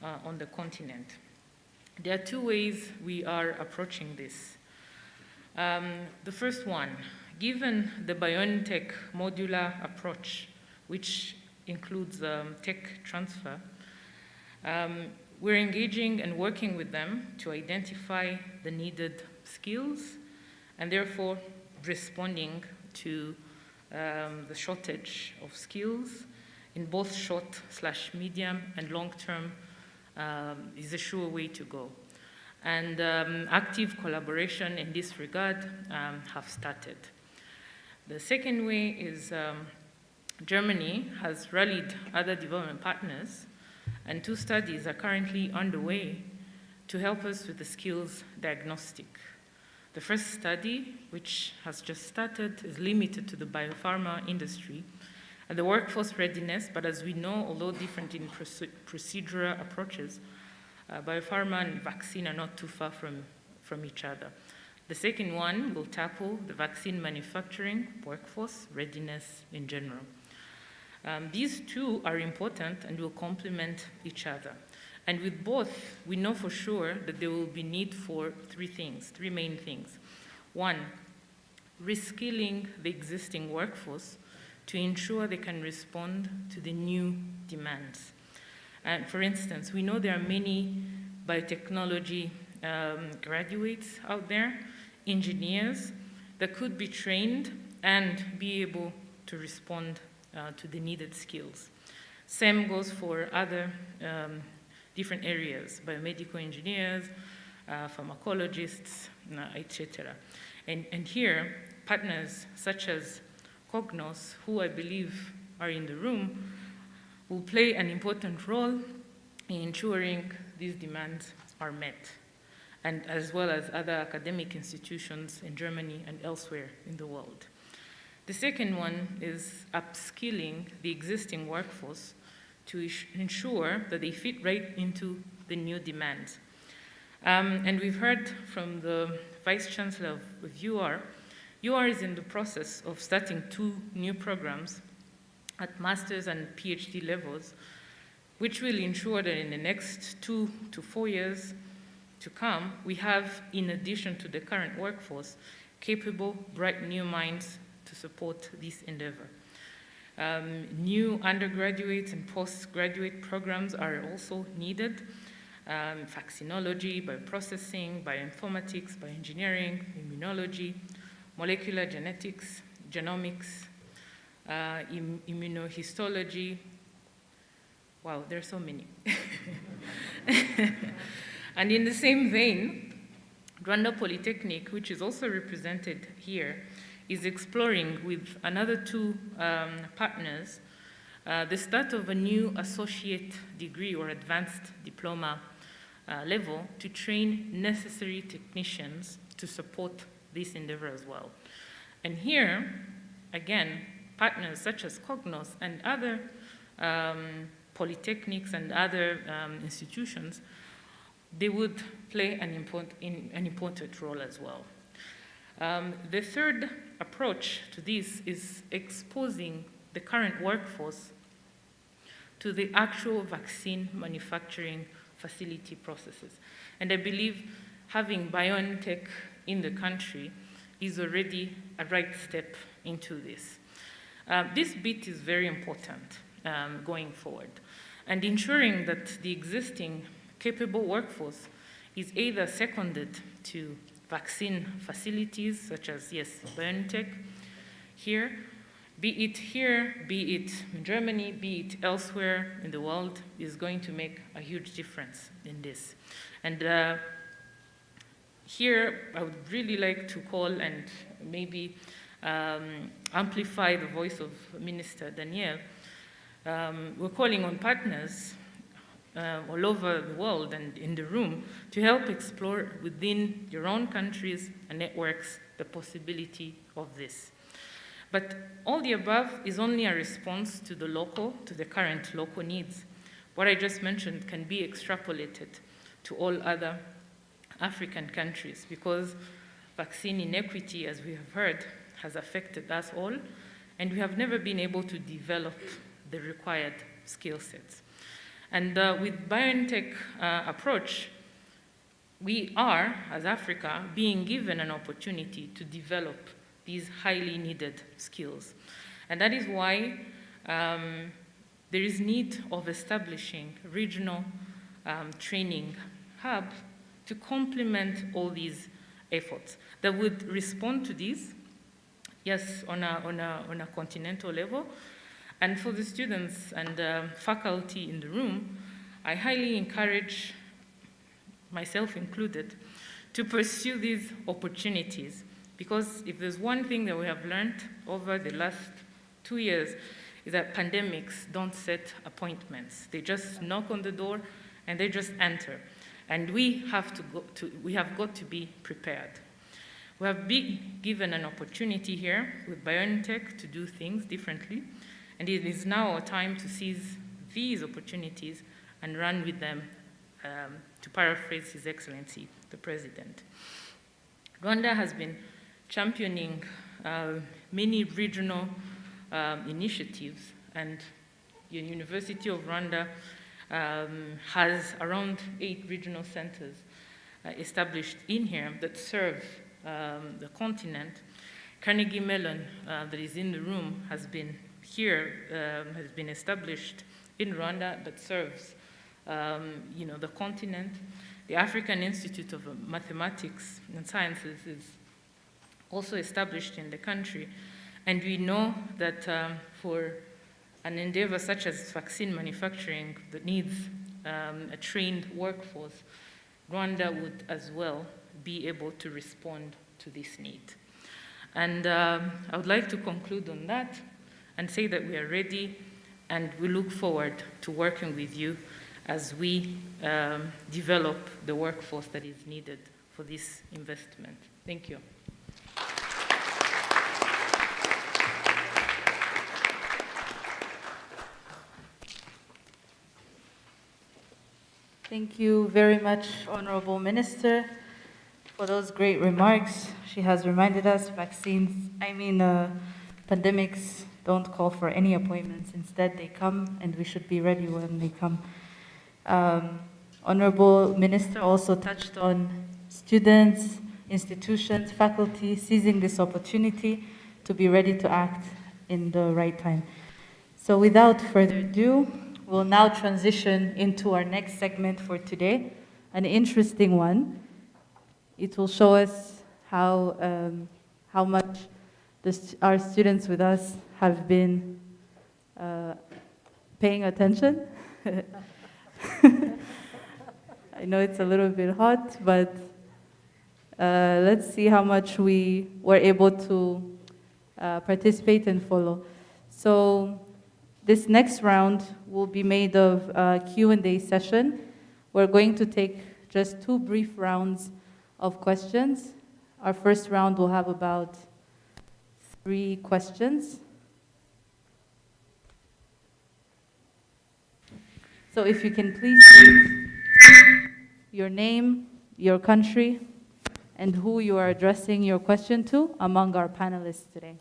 on the continent. There are two ways we are approaching this. The first one, given the BioNTech modular approach, which includes tech transfer, we're engaging and working with them to identify the needed skills and therefore responding to the shortage of skills in both short/medium and long-term is a sure way to go. And active collaboration in this regard have started. The second way is Germany has rallied other development partners, and 2 studies are currently underway to help us with the skills diagnostic. The first study, which has just started, is limited to the biopharma industry and the workforce readiness, but as we know, although different in procedural approaches, biopharma and vaccine are not too far from each other. The second one will tackle the vaccine manufacturing, workforce readiness in general. These 2 are important and will complement each other. And with both, we know for sure that there will be need for 3 main things. 1, reskilling the existing workforce to ensure they can respond to the new demands. And for instance, we know there are many biotechnology graduates out there, engineers, that could be trained and be able to respond to the needed skills. Same goes for other different areas, biomedical engineers, pharmacologists, etc. And here, partners such as Cognos, who I believe are in the room, will play an important role in ensuring these demands are met, and as well as other academic institutions in Germany and elsewhere in the world. The second one is upskilling the existing workforce to ensure that they fit right into the new demands. And we've heard from the Vice Chancellor of UR. UR is in the process of starting 2 new programs at master's and PhD levels, which will ensure that in the next 2 to 4 years to come, we have, in addition to the current workforce, capable, bright new minds to support this endeavor. New undergraduate and postgraduate programs are also needed. Vaccinology, bioprocessing, bioinformatics, bioengineering, immunology, molecular genetics, genomics, immunohistology. Wow, there are so many. And in the same vein, Rwanda Polytechnic, which is also represented here, is exploring with another 2 partners the start of a new associate degree or advanced diploma level to train necessary technicians to support this endeavor as well. And here, again, partners such as Cognos and other polytechnics and other institutions, they would play an important role as well. The third approach to this is exposing the current workforce to the actual vaccine manufacturing facility processes. And I believe having BioNTech in the country is already a right step into this. This bit is very important going forward, and ensuring that the existing capable workforce is either seconded to vaccine facilities such as, yes, BioNTech here, be it in Germany, be it elsewhere in the world, is going to make a huge difference in this. And here, I would really like to call and maybe amplify the voice of Minister Daniel. We're calling on partners all over the world and in the room to help explore within your own countries and networks the possibility of this. But all the above is only a response to the current local needs. What I just mentioned can be extrapolated to all other African countries, because vaccine inequity, as we have heard, has affected us all, and we have never been able to develop the required skill sets. And with BioNTech approach, we are, as Africa, being given an opportunity to develop these highly needed skills. And that is why there is need of establishing regional training hubs to complement all these efforts that would respond to these, yes, on a continental level. And for the students and faculty in the room, I highly encourage, myself included, to pursue these opportunities. Because if there's one thing that we have learned over the last 2 years, is that pandemics don't set appointments. They just knock on the door and they just enter. And we have got to be prepared. We have been given an opportunity here with BioNTech to do things differently, and it is now our time to seize these opportunities and run with them, to paraphrase His Excellency, the President. Rwanda has been championing many regional initiatives, and the University of Rwanda has around 8 regional centers established in here that serve the continent. Carnegie Mellon, that is in the room, has been established in Rwanda that serves the continent. The African Institute of Mathematics and Sciences is also established in the country. And we know that for an endeavor such as vaccine manufacturing that needs a trained workforce, Rwanda would as well be able to respond to this need. And I would like to conclude on that and say that we are ready and we look forward to working with you as we develop the workforce that is needed for this investment. Thank you. Thank you very much, Honorable Minister, for those great remarks. She has reminded us pandemics don't call for any appointments. Instead, they come, and we should be ready when they come. Honorable Minister also touched on students, institutions, faculty seizing this opportunity to be ready to act in the right time. So without further ado, we'll now transition into our next segment for today, an interesting one. It will show us how much our students with us have been paying attention. I know it's a little bit hot, but let's see how much we were able to participate and follow. So this next round will be made of a Q&A session. We're going to take just 2 brief rounds of questions. Our first round will have about 3 questions. So if you can please state your name, your country, and who you are addressing your question to among our panelists today.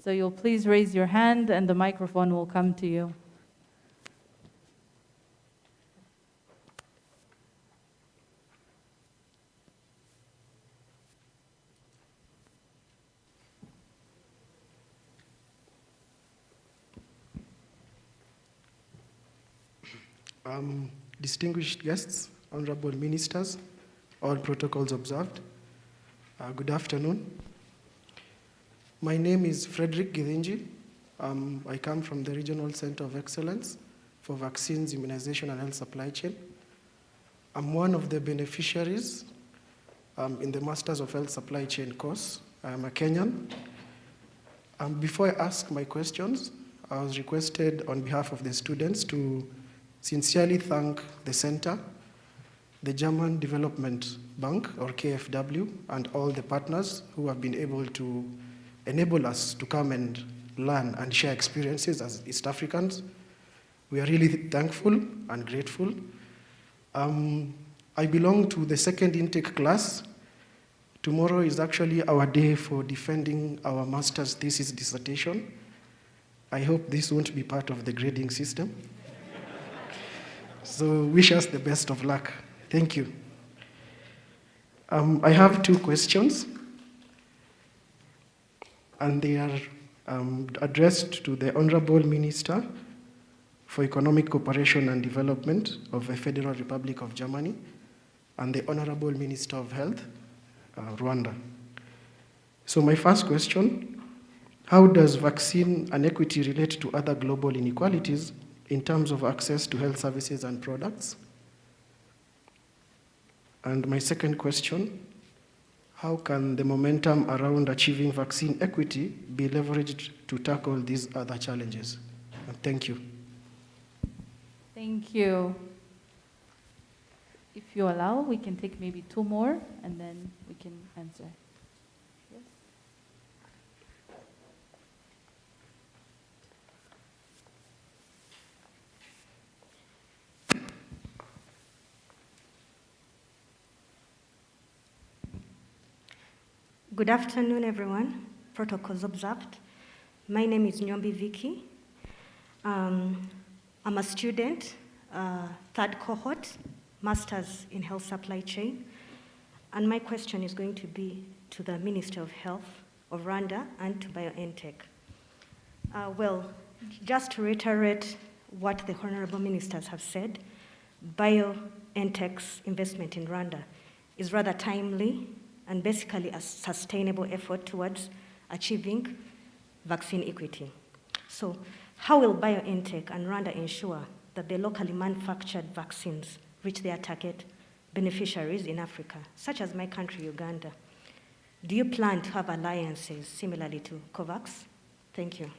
So you'll please raise your hand and the microphone will come to you. Distinguished guests, honorable ministers, all protocols observed, good afternoon. My name is Frederick Githinji. I come from the Regional Center of Excellence for Vaccines, Immunization, and Health Supply Chain. I'm one of the beneficiaries in the Masters of Health Supply Chain course. I am a Kenyan. Before I ask my questions, I was requested on behalf of the students to sincerely thank the center, the German Development Bank, or KfW, and all the partners who have been able to enable us to come and learn and share experiences as East Africans. We are really thankful and grateful. I belong to the second intake class. Tomorrow is actually our day for defending our master's thesis dissertation. I hope this won't be part of the grading system. So wish us the best of luck. Thank you. I have 2 questions, and they are addressed to the Honorable Minister for Economic Cooperation and Development of the Federal Republic of Germany and the Honorable Minister of Health, Rwanda. So my first question, how does vaccine inequity relate to other global inequalities in terms of access to health services and products? And my second question, how can the momentum around achieving vaccine equity be leveraged to tackle these other challenges? Thank you. Thank you. If you allow, we can take maybe 2 more and then we can answer. Yes? Good afternoon, everyone. Protocols observed. My name is Nyombi Vicky. I'm a student, 3rd cohort, Masters in Health Supply Chain. And my question is going to be to the Minister of Health of Rwanda and to BioNTech. Well, just to reiterate what the honorable ministers have said, BioNTech's investment in Rwanda is rather timely and basically a sustainable effort towards achieving vaccine equity. So how will BioNTech and Rwanda ensure that the locally manufactured vaccines reach their target beneficiaries in Africa, such as my country, Uganda? Do you plan to have alliances similarly to COVAX? Thank you.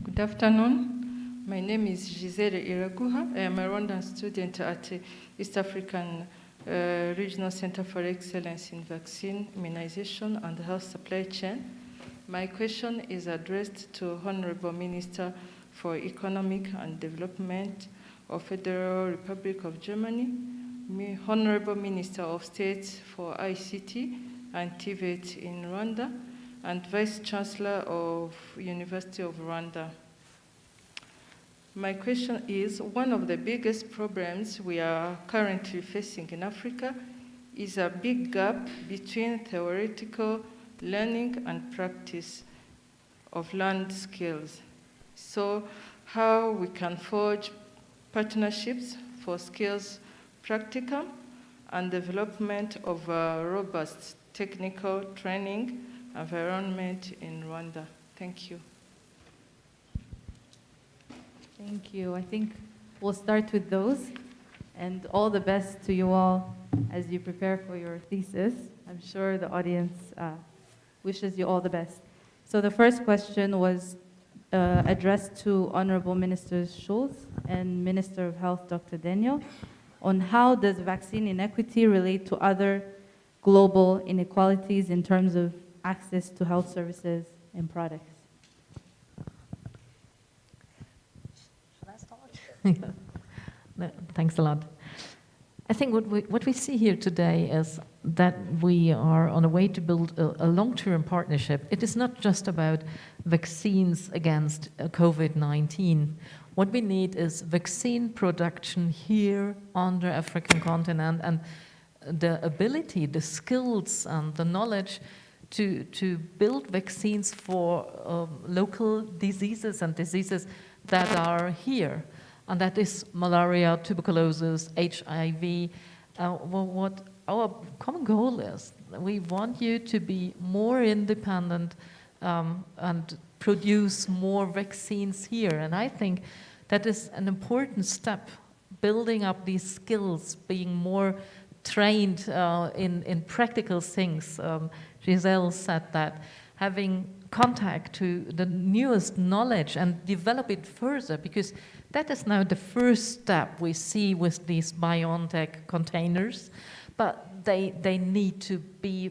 Good afternoon. My name is Gisele Iraguha. I am a Rwandan student at East African Regional Center for Excellence in Vaccine, Immunization, and Health Supply Chain. My question is addressed to Honorable Minister for Economic and Development of Federal Republic of Germany, Honorable Minister of State for ICT and TVET in Rwanda, and Vice Chancellor of University of Rwanda. My question is, one of the biggest problems we are currently facing in Africa is a big gap between theoretical learning and practice of learned skills. So how we can forge partnerships for skills practicum and development of a robust technical training environment in Rwanda. Thank you. Thank you. I think we'll start with those. And all the best to you all as you prepare for your thesis. I'm sure the audience wishes you all the best. So the first question was addressed to Honorable Ministers Schulz and Minister of Health, Dr. Daniel, on how does vaccine inequity relate to other global inequalities in terms of access to health services and products? Should I start? No, thanks a lot. I think what we see here today is that we are on a way to build a long-term partnership. It is not just about vaccines against COVID-19. What we need is vaccine production here on the African continent and the ability, the skills, and the knowledge to build vaccines for local diseases and diseases that are here. And that is malaria, tuberculosis, HIV. What our common goal is, we want you to be more independent and produce more vaccines here. And I think that is an important step, building up these skills, being more trained in practical things. Giselle said that, having contact to the newest knowledge and develop it further, because that is now the first step we see with these BioNTech containers, but they need to be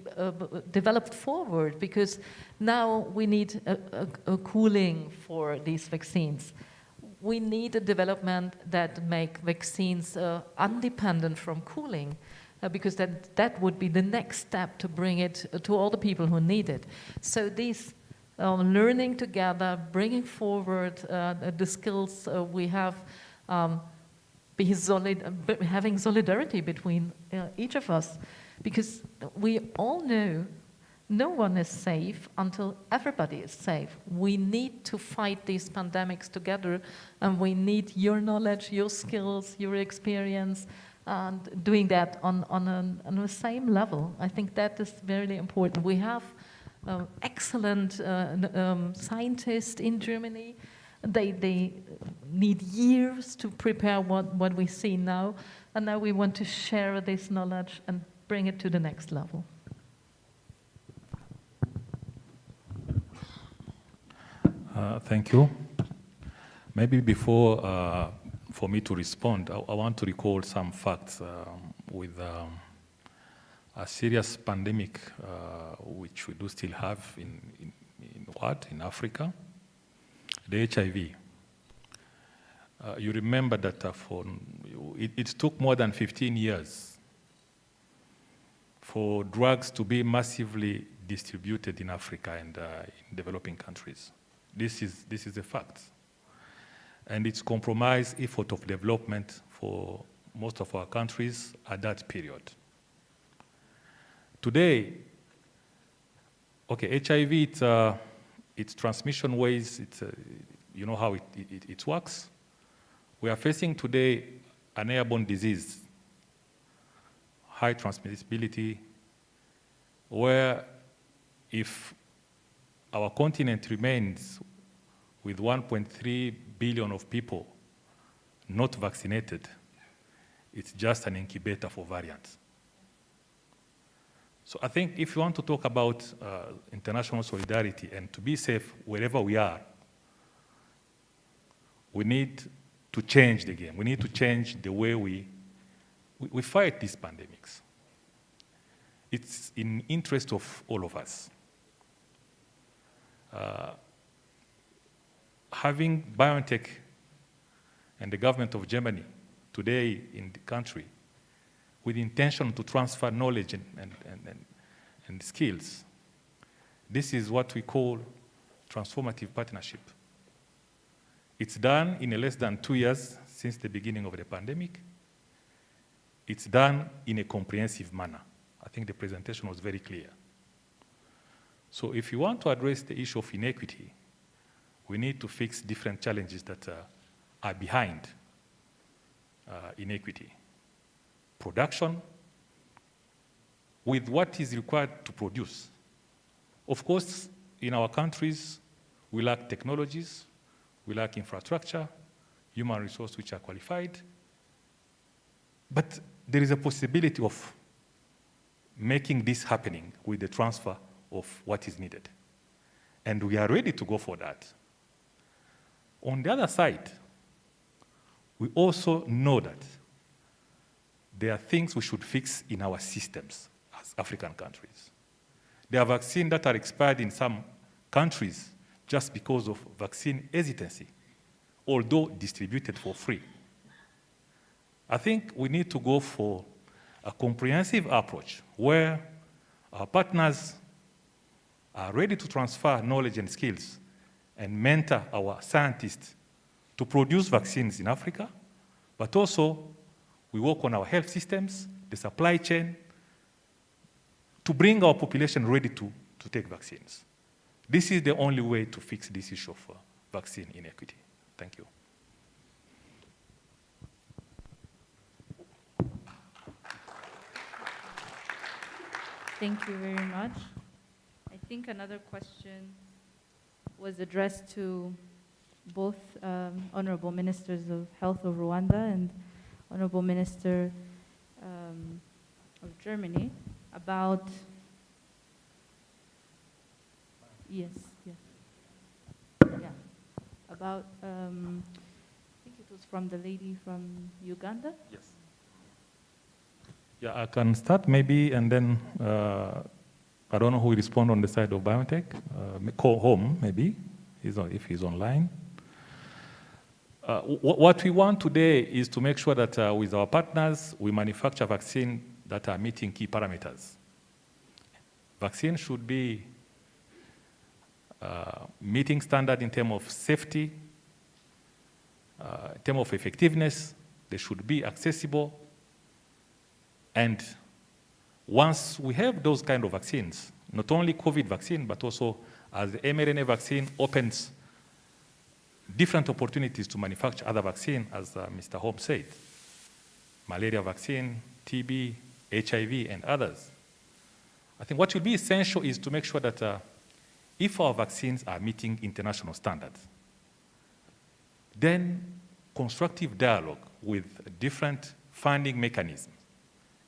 developed forward, because now we need a cooling for these vaccines. We need a development that make vaccines independent from cooling, because that would be the next step to bring it to all the people who need it. So these learning together, bringing forward the skills we have, having solidarity between each of us, because we all know no one is safe until everybody is safe. We need to fight these pandemics together, and we need your knowledge, your skills, your experience, and doing that on the same level. I think that is very important. We have excellent scientists in Germany. They need years to prepare what we see now, and now we want to share this knowledge and bring it to the next level. Thank you. Maybe before for me to respond, I want to recall some facts with a serious pandemic which we do still have in Africa, the HIV. You remember that it took more than 15 years for drugs to be massively distributed in Africa and in developing countries. This is a fact. And it's compromised effort of development for most of our countries at that period. Today, okay, HIV, its transmission ways, you know how it works. We are facing today an airborne disease, high transmissibility, where if our continent remains with 1.3 billion of people not vaccinated, it's just an incubator for variants. So I think if you want to talk about international solidarity and to be safe wherever we are, we need to change the game. We need to change the way we fight these pandemics. It's in interest of all of us. Having BioNTech and the government of Germany today in the country with the intention to transfer knowledge and skills, this is what we call transformative partnership. It's done in less than 2 years since the beginning of the pandemic. It's done in a comprehensive manner. I think the presentation was very clear. So if you want to address the issue of inequity, we need to fix different challenges that are behind inequity. Production with what is required to produce. Of course, in our countries, we lack technologies, we lack infrastructure, human resources which are qualified. But there is a possibility of making this happening with the transfer of what is needed. And we are ready to go for that. On the other side, we also know that there are things we should fix in our systems as African countries. There are vaccines that are expired in some countries just because of vaccine hesitancy, although distributed for free. I think we need to go for a comprehensive approach where our partners are ready to transfer knowledge and skills and mentor our scientists to produce vaccines in Africa, but also we work on our health systems, the supply chain, to bring our population ready to take vaccines. This is the only way to fix this issue of vaccine inequity. Thank you. Thank you very much. I think another question was addressed to both Honorable Ministers of Health of Rwanda and Honorable Minister of Germany about, about, I think it was from the lady from Uganda? Yes. Yeah, I can start maybe, and then I don't know who will respond on the side of BioNTech. Call home, maybe, if he's online. What we want today is to make sure that with our partners, we manufacture vaccines that are meeting key parameters. Vaccine should be meeting standard in terms of safety, in terms of effectiveness. They should be accessible. And once we have those kind of vaccines, not only COVID vaccine, but also as the mRNA vaccine opens different opportunities to manufacture other vaccines, as Mr. Holmes said, malaria vaccine, TB, HIV, and others. I think what will be essential is to make sure that if our vaccines are meeting international standards, then constructive dialogue with different funding mechanisms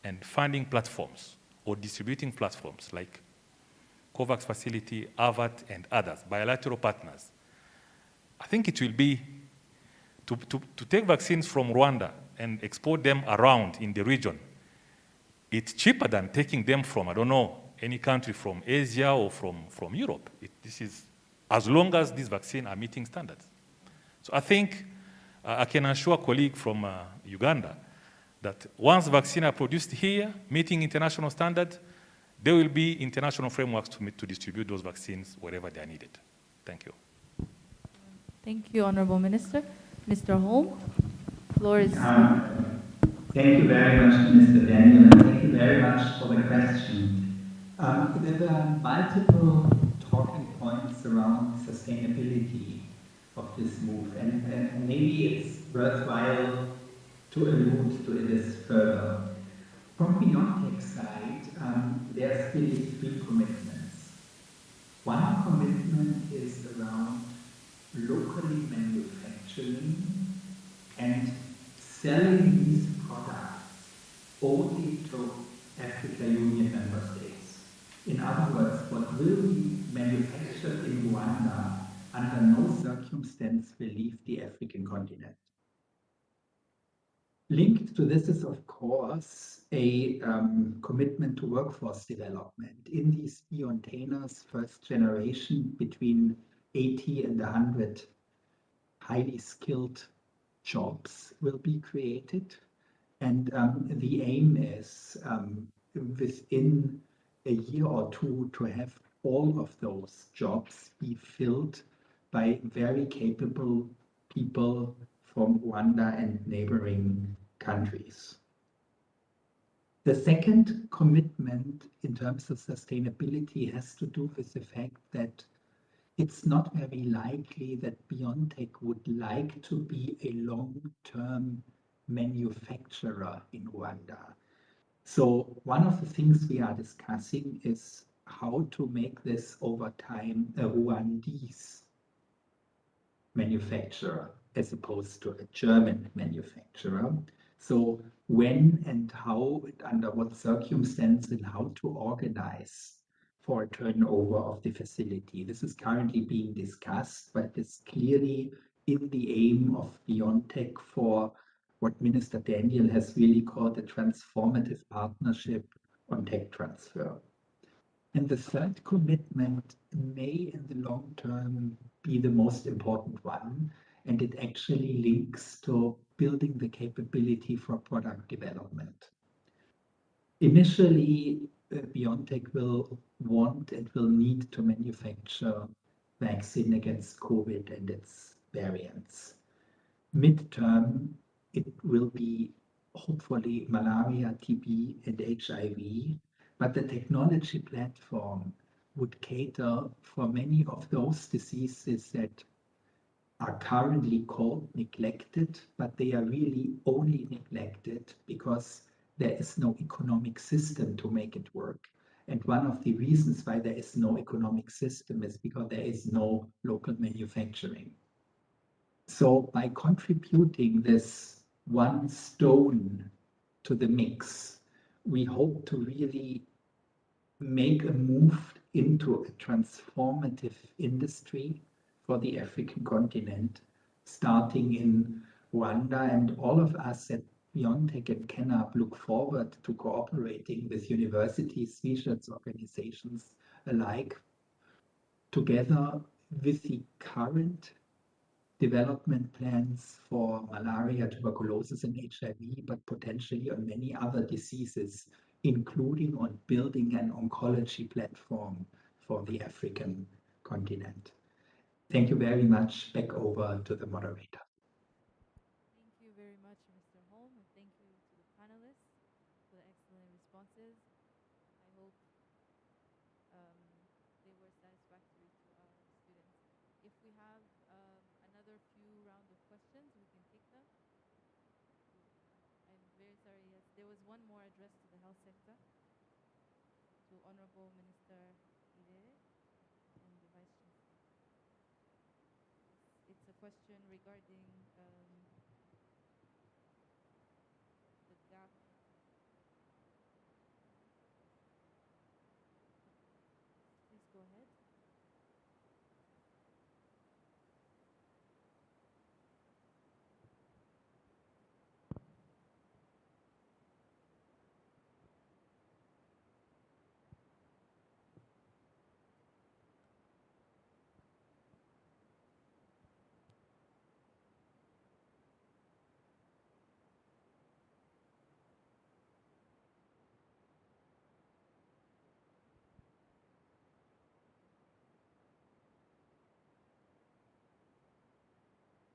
and funding platforms or distributing platforms like COVAX facility, AVAT, and others, bilateral partners. I think it will be to take vaccines from Rwanda and export them around in the region. It's cheaper than taking them from, I don't know, any country from Asia or from Europe. This is, as long as these vaccines are meeting standards. So I think I can assure a colleague from Uganda that once vaccines are produced here, meeting international standards, there will be international frameworks to distribute those vaccines wherever they are needed. Thank you. Thank you, Honorable Minister. Mr. Holm, floor is... Thank you very much, Mr. Daniel, and thank you very much for the question. There were multiple talking points around sustainability of this move, and maybe it's worthwhile to allude to this further. From BioNTech's side, there are still three commitments. One commitment is around locally manufacturing and selling these products only to African Union member states. In other words, what will be manufactured in Rwanda under no circumstance will leave the African continent. Linked to this is, of course, a commitment to workforce development. In these biocontainers, first generation, between 80 and 100 highly skilled jobs will be created. And the aim is within a year or two to have all of those jobs be filled by very capable people from Rwanda and neighboring countries. The second commitment in terms of sustainability has to do with the fact that it's not very likely that BioNTech would like to be a long-term manufacturer in Rwanda. So one of the things we are discussing is how to make this over time a Rwandese manufacturer. as opposed to a German manufacturer. So when and how, under what circumstance, and how to organize for a turnover of the facility. This is currently being discussed, but it's clearly in the aim of BioNTech for what Minister Daniel has really called a transformative partnership on tech transfer. And the third commitment may, in the long term, be the most important one, and it actually links to building the capability for product development. Initially, BioNTech will want and will need to manufacture vaccine against COVID and its variants. Midterm, it will be hopefully malaria, TB, and HIV, but the technology platform would cater for many of those diseases that are currently called neglected, but they are really only neglected because there is no economic system to make it work. And one of the reasons why there is no economic system is because there is no local manufacturing. So by contributing this one stone to the mix, we hope to really make a move into a transformative industry for the African continent, starting in Rwanda. And all of us at BioNTech and CANAP look forward to cooperating with universities, research organizations alike, together with the current development plans for malaria, tuberculosis, and HIV, but potentially on many other diseases, including on building an oncology platform for the African continent. Thank you very much. Back over to the moderator. Thank you very much, Mr. Holm, and thank you to the panelists for the excellent responses. I hope they were satisfactory to our students. If we have another few round of questions, we can take them. I'm very sorry, yes, there was one more addressed to the health sector, to Honorable Minister Irere and the Vice Chancellor. It's a question regarding the gap. Please go ahead.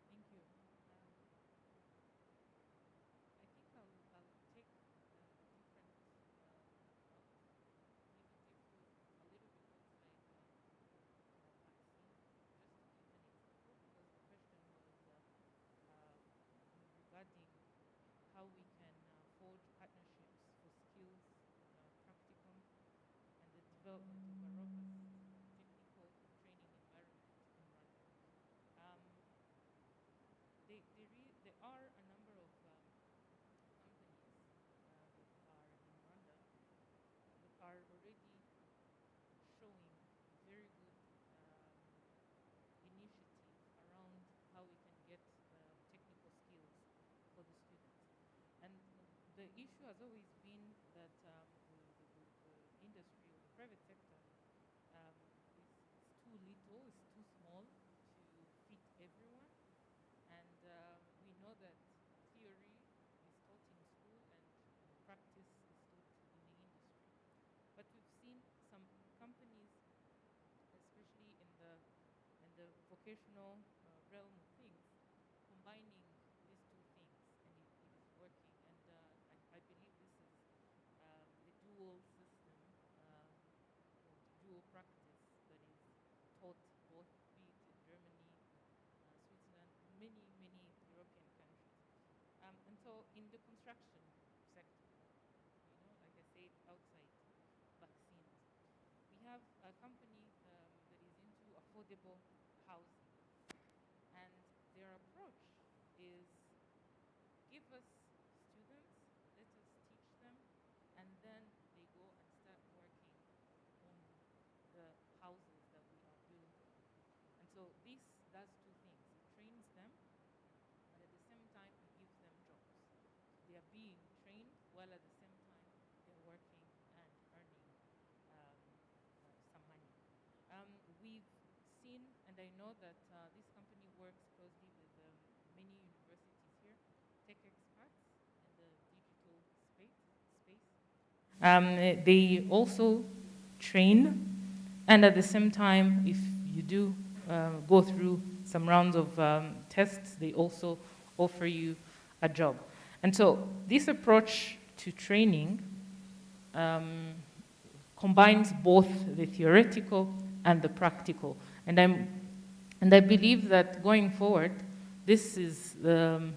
Thank you. I think I'll take a different route. Maybe take you a little bit outside vaccine, just to give an example, because the question was regarding how we can forge partnerships for skills, practicum, and the development of a robust technical training environment in Rwanda. There are a number of companies that are in Rwanda that are already showing very good initiative around how we can get technical skills for the students. And the issue has always been that the industry or the private sector is too little, is too small to fit everyone. And we know that theory is taught in school and practice is taught in the industry. But we've seen some companies, especially in the vocational realm of things, combining these two things, and it is working. And I believe this is a dual system or dual practice that is taught both, be it in Germany, Switzerland, many European countries. And so in the construction sector, like I said, outside vaccines, we have a company that is into affordable housing. And their approach us students, let us teach them, and then they go and start working on the houses that we are building. And so this does two things. It trains them, and at the same time, it gives them jobs. They are being trained while at the same time they're working and earning some money. We've seen, and I know that this company works closely with many universities here, tech experts in the digital space. They also train, and at the same time, if you do go through some rounds of tests, they also offer you a job. And so this approach to training combines both the theoretical and the practical. And I believe that going forward, this is the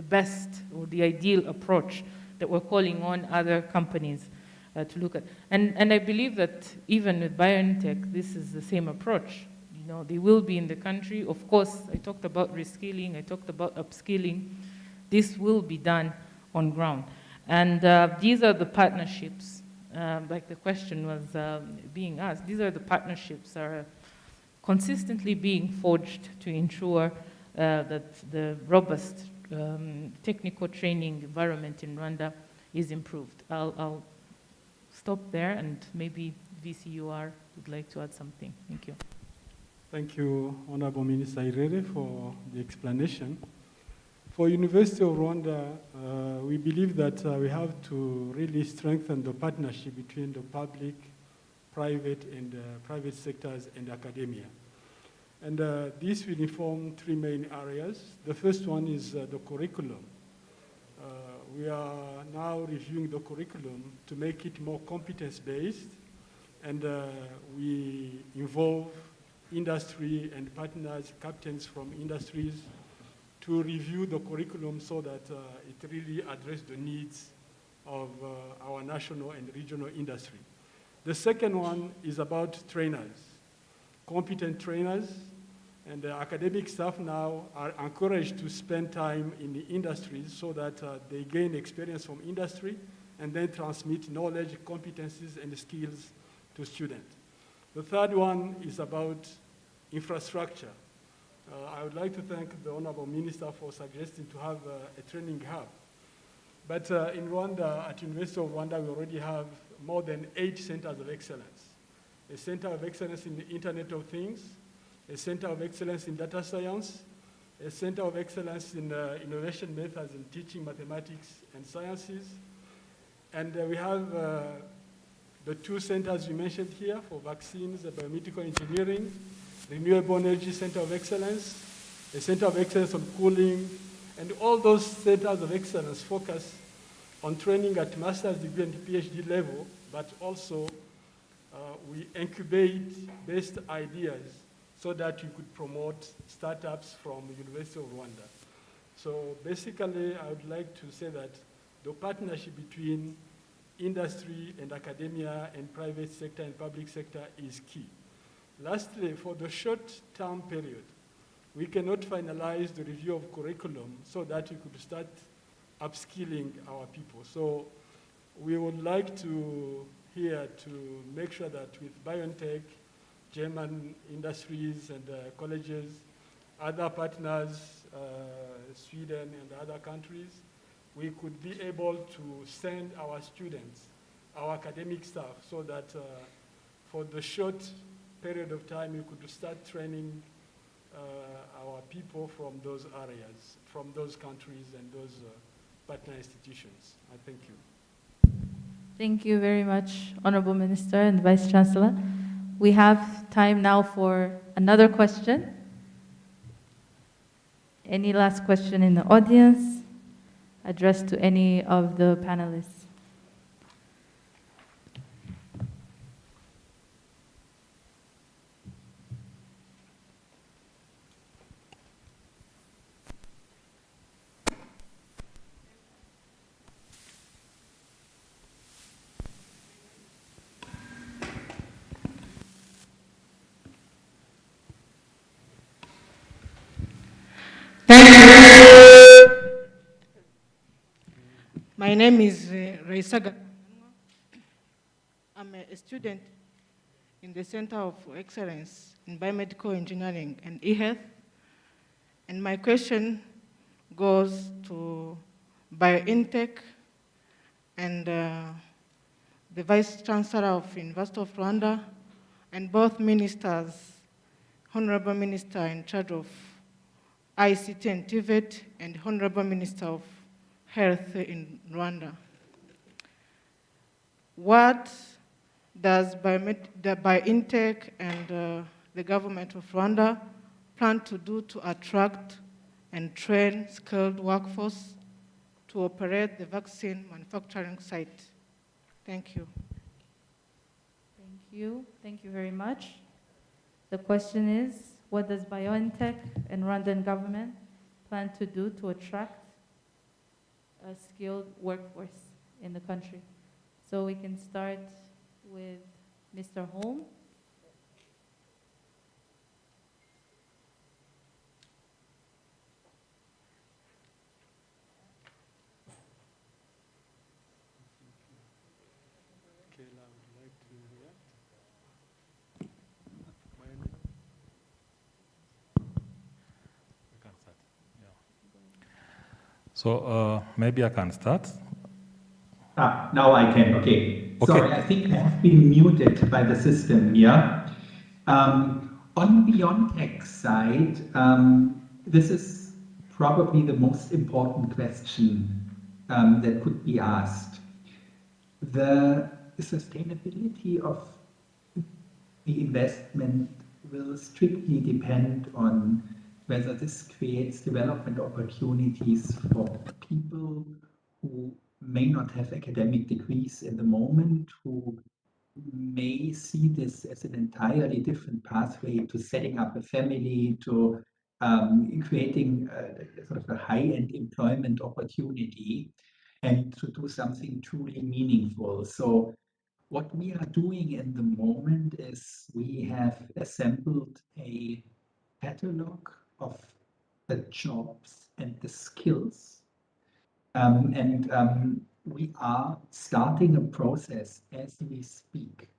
best or the ideal approach that we're calling on other companies to look at. And I believe that even with BioNTech, this is the same approach. You know, they will be in the country. Of course, I talked about reskilling, I talked about upskilling. This will be done on ground. And these are the partnerships, like the question was being asked, these are the partnerships that are consistently being forged to ensure that the robust technical training environment in Rwanda is improved. I'll stop there, and maybe VCUR would like to add something. Thank you. Thank you, Honorable Minister Irere, for the explanation. For University of Rwanda, we believe that we have to really strengthen the partnership between the public, private, and private sectors and academia. And this will inform three main areas. The first one is the curriculum. We are now reviewing the curriculum to make it more competence-based, and we involve industry and partners, captains from industries, to review the curriculum so that it really addresses the needs of our national and regional industry. The second one is about trainers, competent trainers, and the academic staff now are encouraged to spend time in the industries so that they gain experience from industry and then transmit knowledge, competencies, and skills to students. The third one is about infrastructure. I would like to thank the Honorable Minister for suggesting to have a training hub. But in Rwanda, at University of Rwanda, we already have more than 8 centers of excellence. A center of excellence in the Internet of Things, a center of excellence in data science, a center of excellence in innovation methods in teaching mathematics and sciences. And we have the 2 centers we mentioned here for vaccines, biomedical engineering, Renewable Energy Center of Excellence, a Center of Excellence on cooling, and all those centers of excellence focus on training at master's degree and PhD level, but also we incubate best ideas so that you could promote startups from the University of Rwanda. So basically, I would like to say that the partnership between industry and academia and private sector and public sector is key. Lastly, for the short-term period, we cannot finalize the review of curriculum so that we could start upskilling our people. So we would like to make sure that with BioNTech, German industries and colleges, other partners, Sweden and other countries, we could be able to send our students, our academic staff, so that for the short period of time, you could start training our people from those areas, from those countries and those partner institutions. I thank you. Thank you very much, Honorable Minister and Vice Chancellor. We have time now for another question. Any last question in the audience addressed to any of the panelists? Thank you. My name is Raisaga. I'm a student in the Center of Excellence in Biomedical Engineering and eHealth. And my question goes to BioNTech and the Vice Chancellor of University of Rwanda and both ministers, Honorable Minister in charge of ICT and TVET and Honorable Minister of Health in Rwanda. What does BioNTech and the government of Rwanda plan to do to attract and train skilled workforce to operate the vaccine manufacturing site? Thank you. Thank you. Thank you very much. The question is, what does BioNTech and Rwandan government plan to do to attract a skilled workforce in the country? So we can start with Mr. Holm. Kayla would like to react. We can start. Yeah. So maybe I can start. Now I can, okay. Okay. Sorry, I think I have been muted by the system here. On BioNTech side, this is probably the most important question that could be asked. The sustainability of the investment will strictly depend on whether this creates development opportunities for people who may not have academic degrees in the moment, who may see this as an entirely different pathway to setting up a family, to creating sort of a high-end employment opportunity, and to do something truly meaningful. So what we are doing in the moment is we have assembled a catalog of the jobs and the skills. We are starting a process as we speak.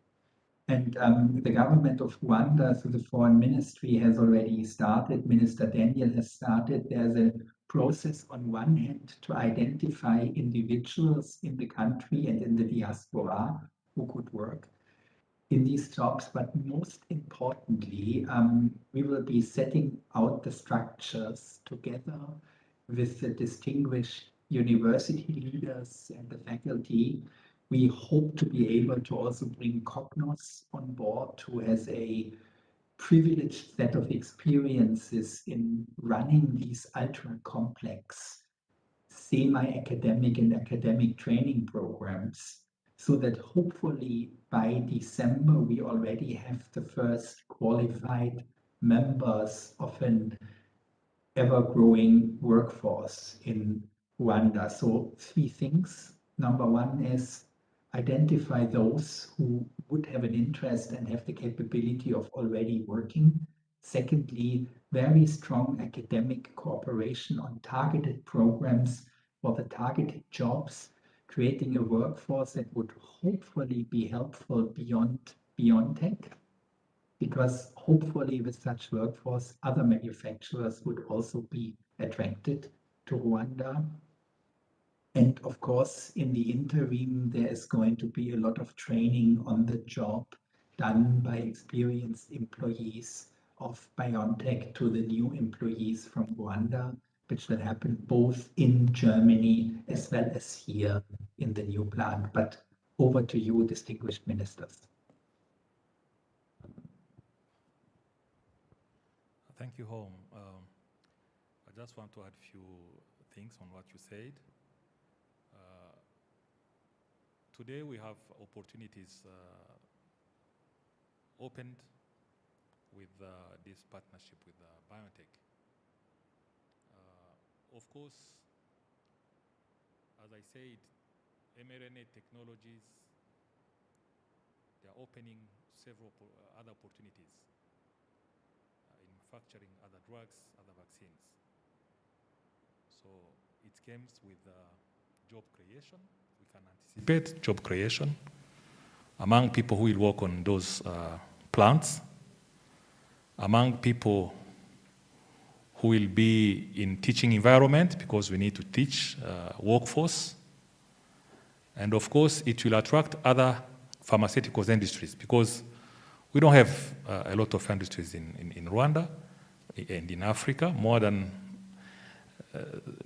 And the government of Rwanda, through the foreign ministry, has already started. Minister Daniel has started. There's a process on one hand to identify individuals in the country and in the diaspora who could work in these jobs, but most importantly, we will be setting out the structures together with the distinguished university leaders and the faculty. We hope to be able to also bring Cognos on board, who has a privileged set of experiences in running these ultra complex semi-academic and academic training programs, so that hopefully by December we already have the first qualified members of an ever-growing workforce in Rwanda. So 3 things. Number 1 is identify those who would have an interest and have the capability of already working. Secondly, very strong academic cooperation on targeted programs for the targeted jobs, creating a workforce that would hopefully be helpful beyond BioNTech, because hopefully with such workforce, other manufacturers would also be attracted to Rwanda. And of course, in the interim, there is going to be a lot of training on the job done by experienced employees of BioNTech to the new employees from Rwanda, which will happen both in Germany as well as here in the new plant. But over to you, distinguished ministers. Thank you, Holm. I just want to add a few things on what you said. Today we have opportunities opened with this partnership with BioNTech. Of course, as I said, mRNA technologies, they are opening several other opportunities in manufacturing other drugs, other vaccines. So it comes with job creation. We can anticipate job creation among people who will work on those plants, among people who will be in teaching environment, because we need to teach workforce. And of course, it will attract other pharmaceuticals industries, because we don't have a lot of industries in Rwanda and in Africa. More than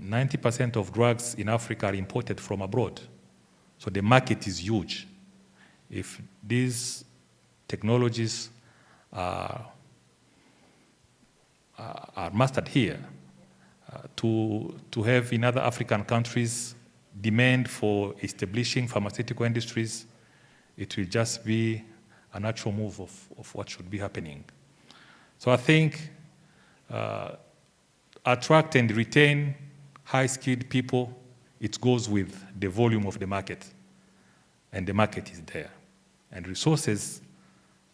90% of drugs in Africa are imported from abroad. So the market is huge. If these technologies are mastered here, to have in other African countries demand for establishing pharmaceutical industries, it will just be a natural move of what should be happening. So I think attract and retain high-skilled people, it goes with the volume of the market, and the market is there. And resources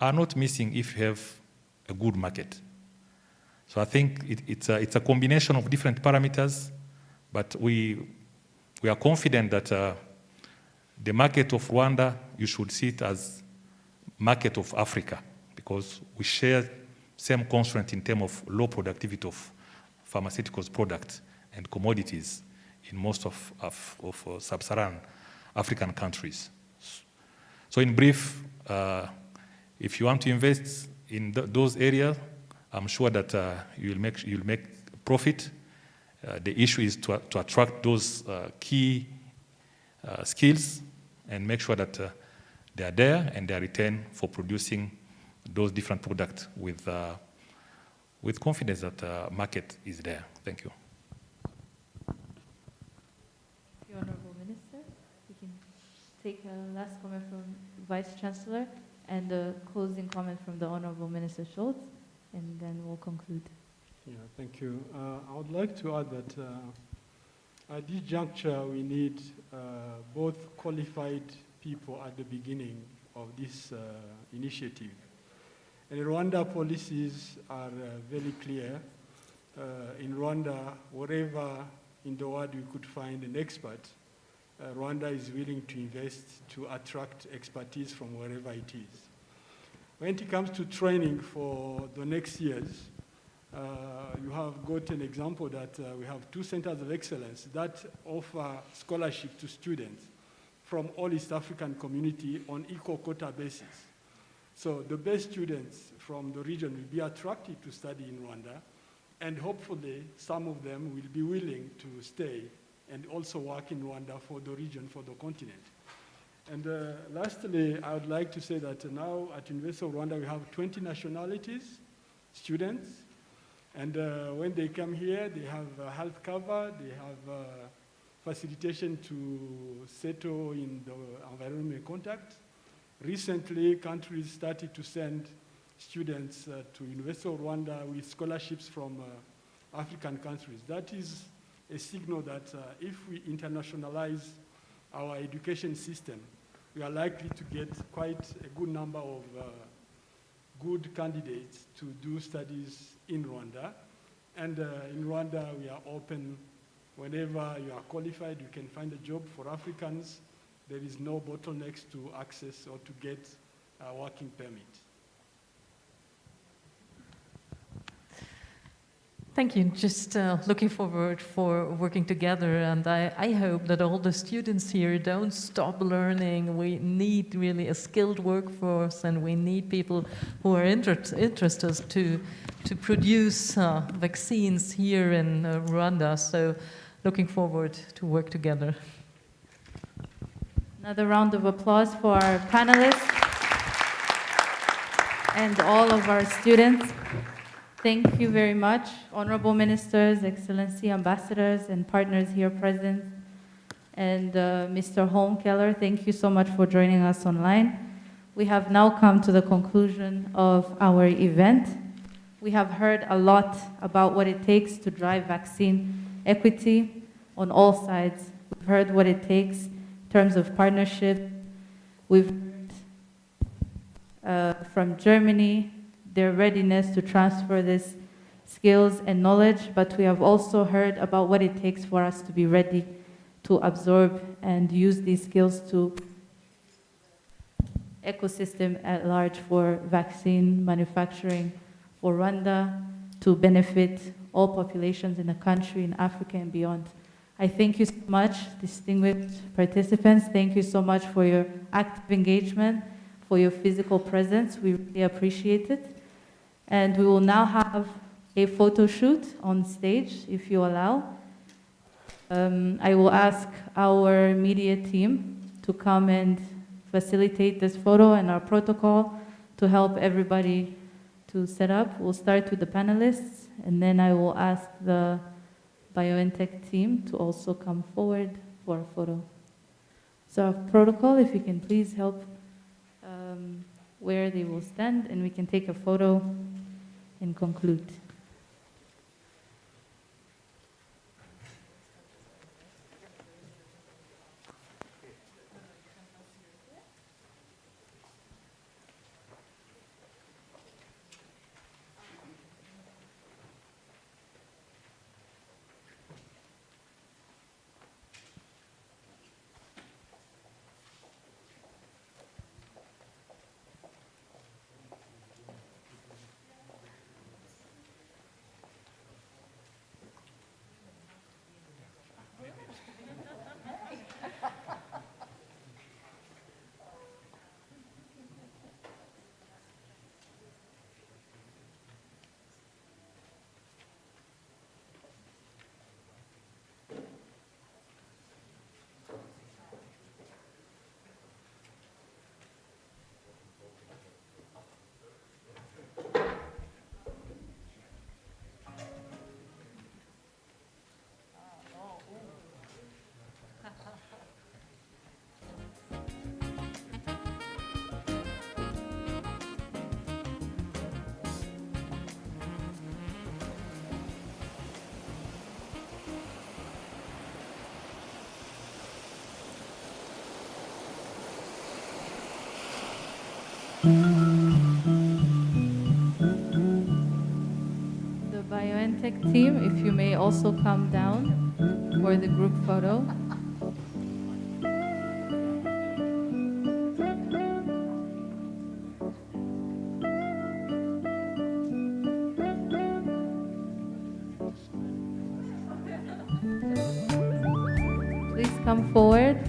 are not missing if you have a good market. So I think it's a combination of different parameters, but we are confident that the market of Rwanda, you should see it as market of Africa, because we share same constraint in terms of low productivity of pharmaceuticals products and commodities in most of sub-Saharan African countries. So in brief, if you want to invest in those areas, I'm sure that you'll make profit. The issue is to attract those key skills and make sure that they are there and they are retained for producing those different products with confidence that the market is there. Thank you. Thank you, Honorable Minister. We can take a last comment from Vice Chancellor and a closing comment from the Honorable Minister Schultz, and then we'll conclude. Yeah, thank you. I would like to add that at this juncture, we need both qualified people at the beginning of this initiative. And Rwanda policies are very clear. In Rwanda, wherever in the world you could find an expert, Rwanda is willing to invest to attract expertise from wherever it is. When it comes to training for the next years, you have got an example that we have 2 centers of excellence that offer scholarship to students from all East African community on equal quota basis. So the best students from the region will be attracted to study in Rwanda, and hopefully some of them will be willing to stay and also work in Rwanda for the region, for the continent. And lastly, I would like to say that now at University of Rwanda we have 20 nationalities, students, and when they come here, they have health cover, they have facilitation to settle in the environment contact. Recently, countries started to send students to University of Rwanda with scholarships from African countries. That is a signal that if we internationalize our education system, we are likely to get quite a good number of good candidates to do studies in Rwanda. And in Rwanda, we are open. Whenever you are qualified, you can find a job for Africans. There is no bottlenecks to access or to get a working permit. Thank you. Just looking forward for working together, and I hope that all the students here don't stop learning. We need really a skilled workforce, and we need people who are interested to produce vaccines here in Rwanda. So looking forward to work together. Another round of applause for our panelists and all of our students. Thank you very much, Honorable Ministers, Excellency, Ambassadors, and partners here present. And Mr. Holmkeller, thank you so much for joining us online. We have now come to the conclusion of our event. We have heard a lot about what it takes to drive vaccine equity on all sides. We've heard what it takes in terms of partnership. We've heard from Germany, their readiness to transfer this skills and knowledge, but we have also heard about what it takes for us to be ready to absorb and use these skills to ecosystem at large for vaccine manufacturing for Rwanda to benefit all populations in the country, in Africa and beyond. I thank you so much, distinguished participants. Thank you so much for your active engagement, for your physical presence. We really appreciate it. And we will now have a photo shoot on stage, if you allow. I will ask our media team to come and facilitate this photo and our protocol to help everybody to set up. We'll start with the panelists, and then I will ask the BioNTech team to also come forward for a photo. So our protocol, if you can please help where they will stand, and we can take a photo and conclude. The BioNTech team, if you may also come down for the group photo. Please come forward.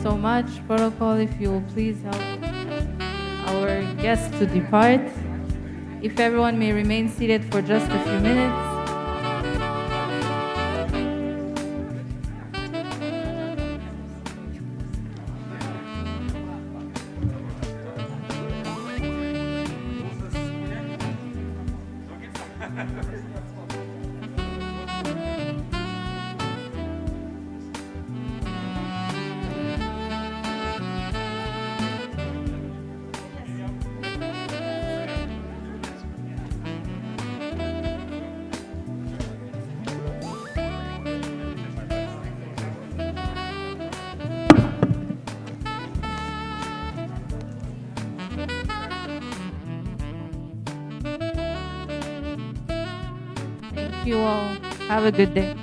So much. Protocol, if you will please help our guests to depart. If everyone may remain seated for just a few minutes. Thank you all. Have a good day.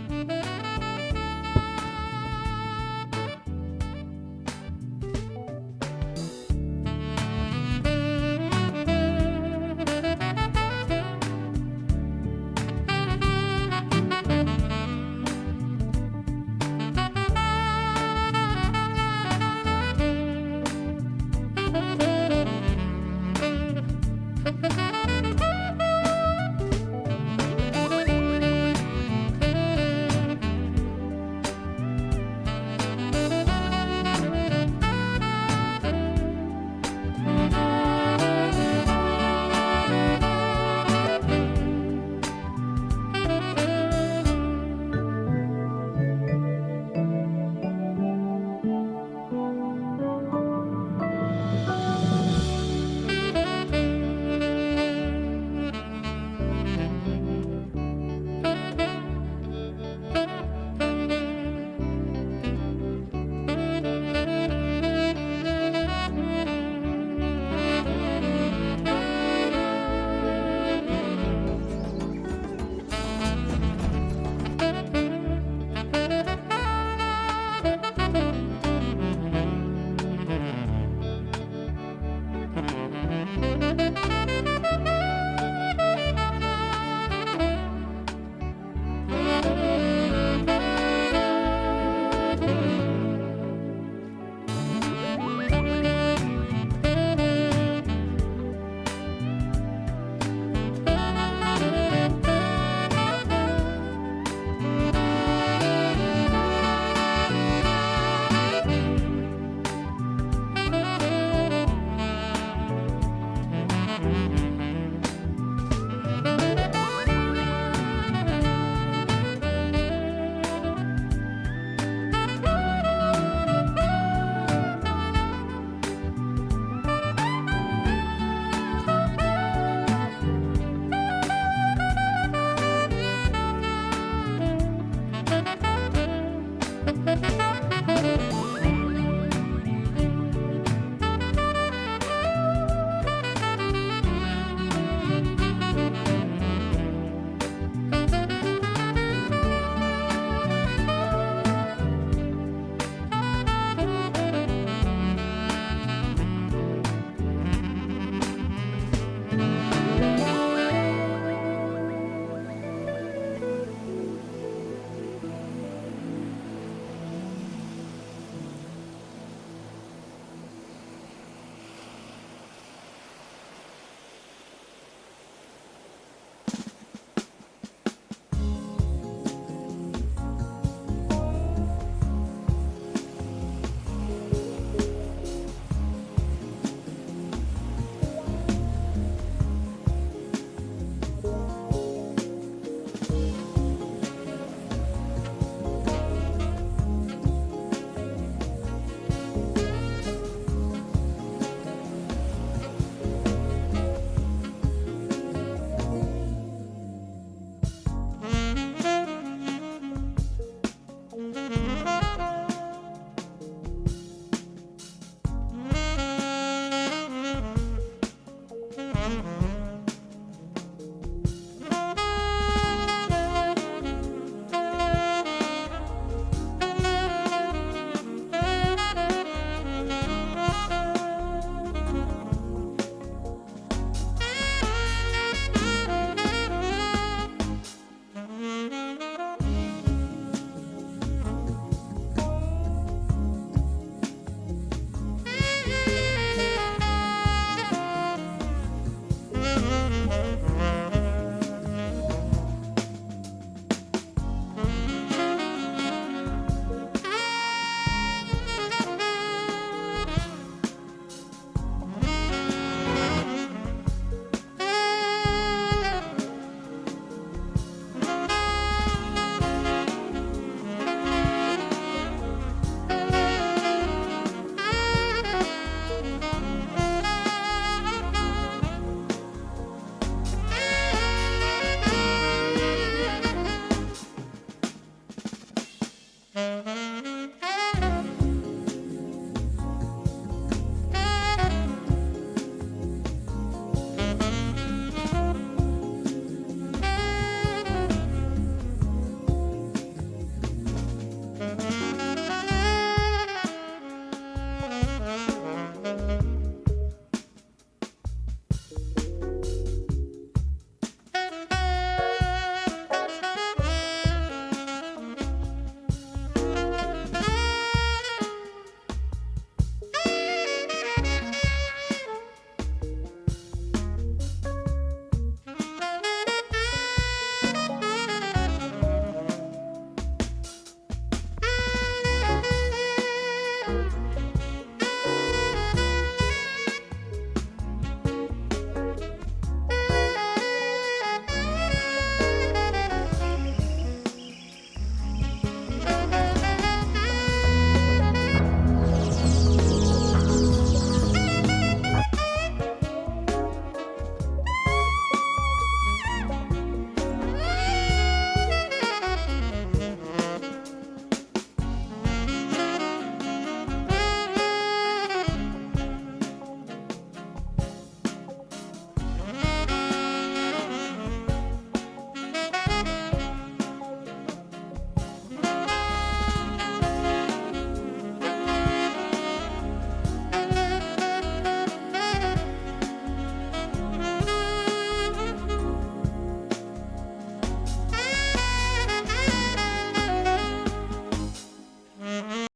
Thank you.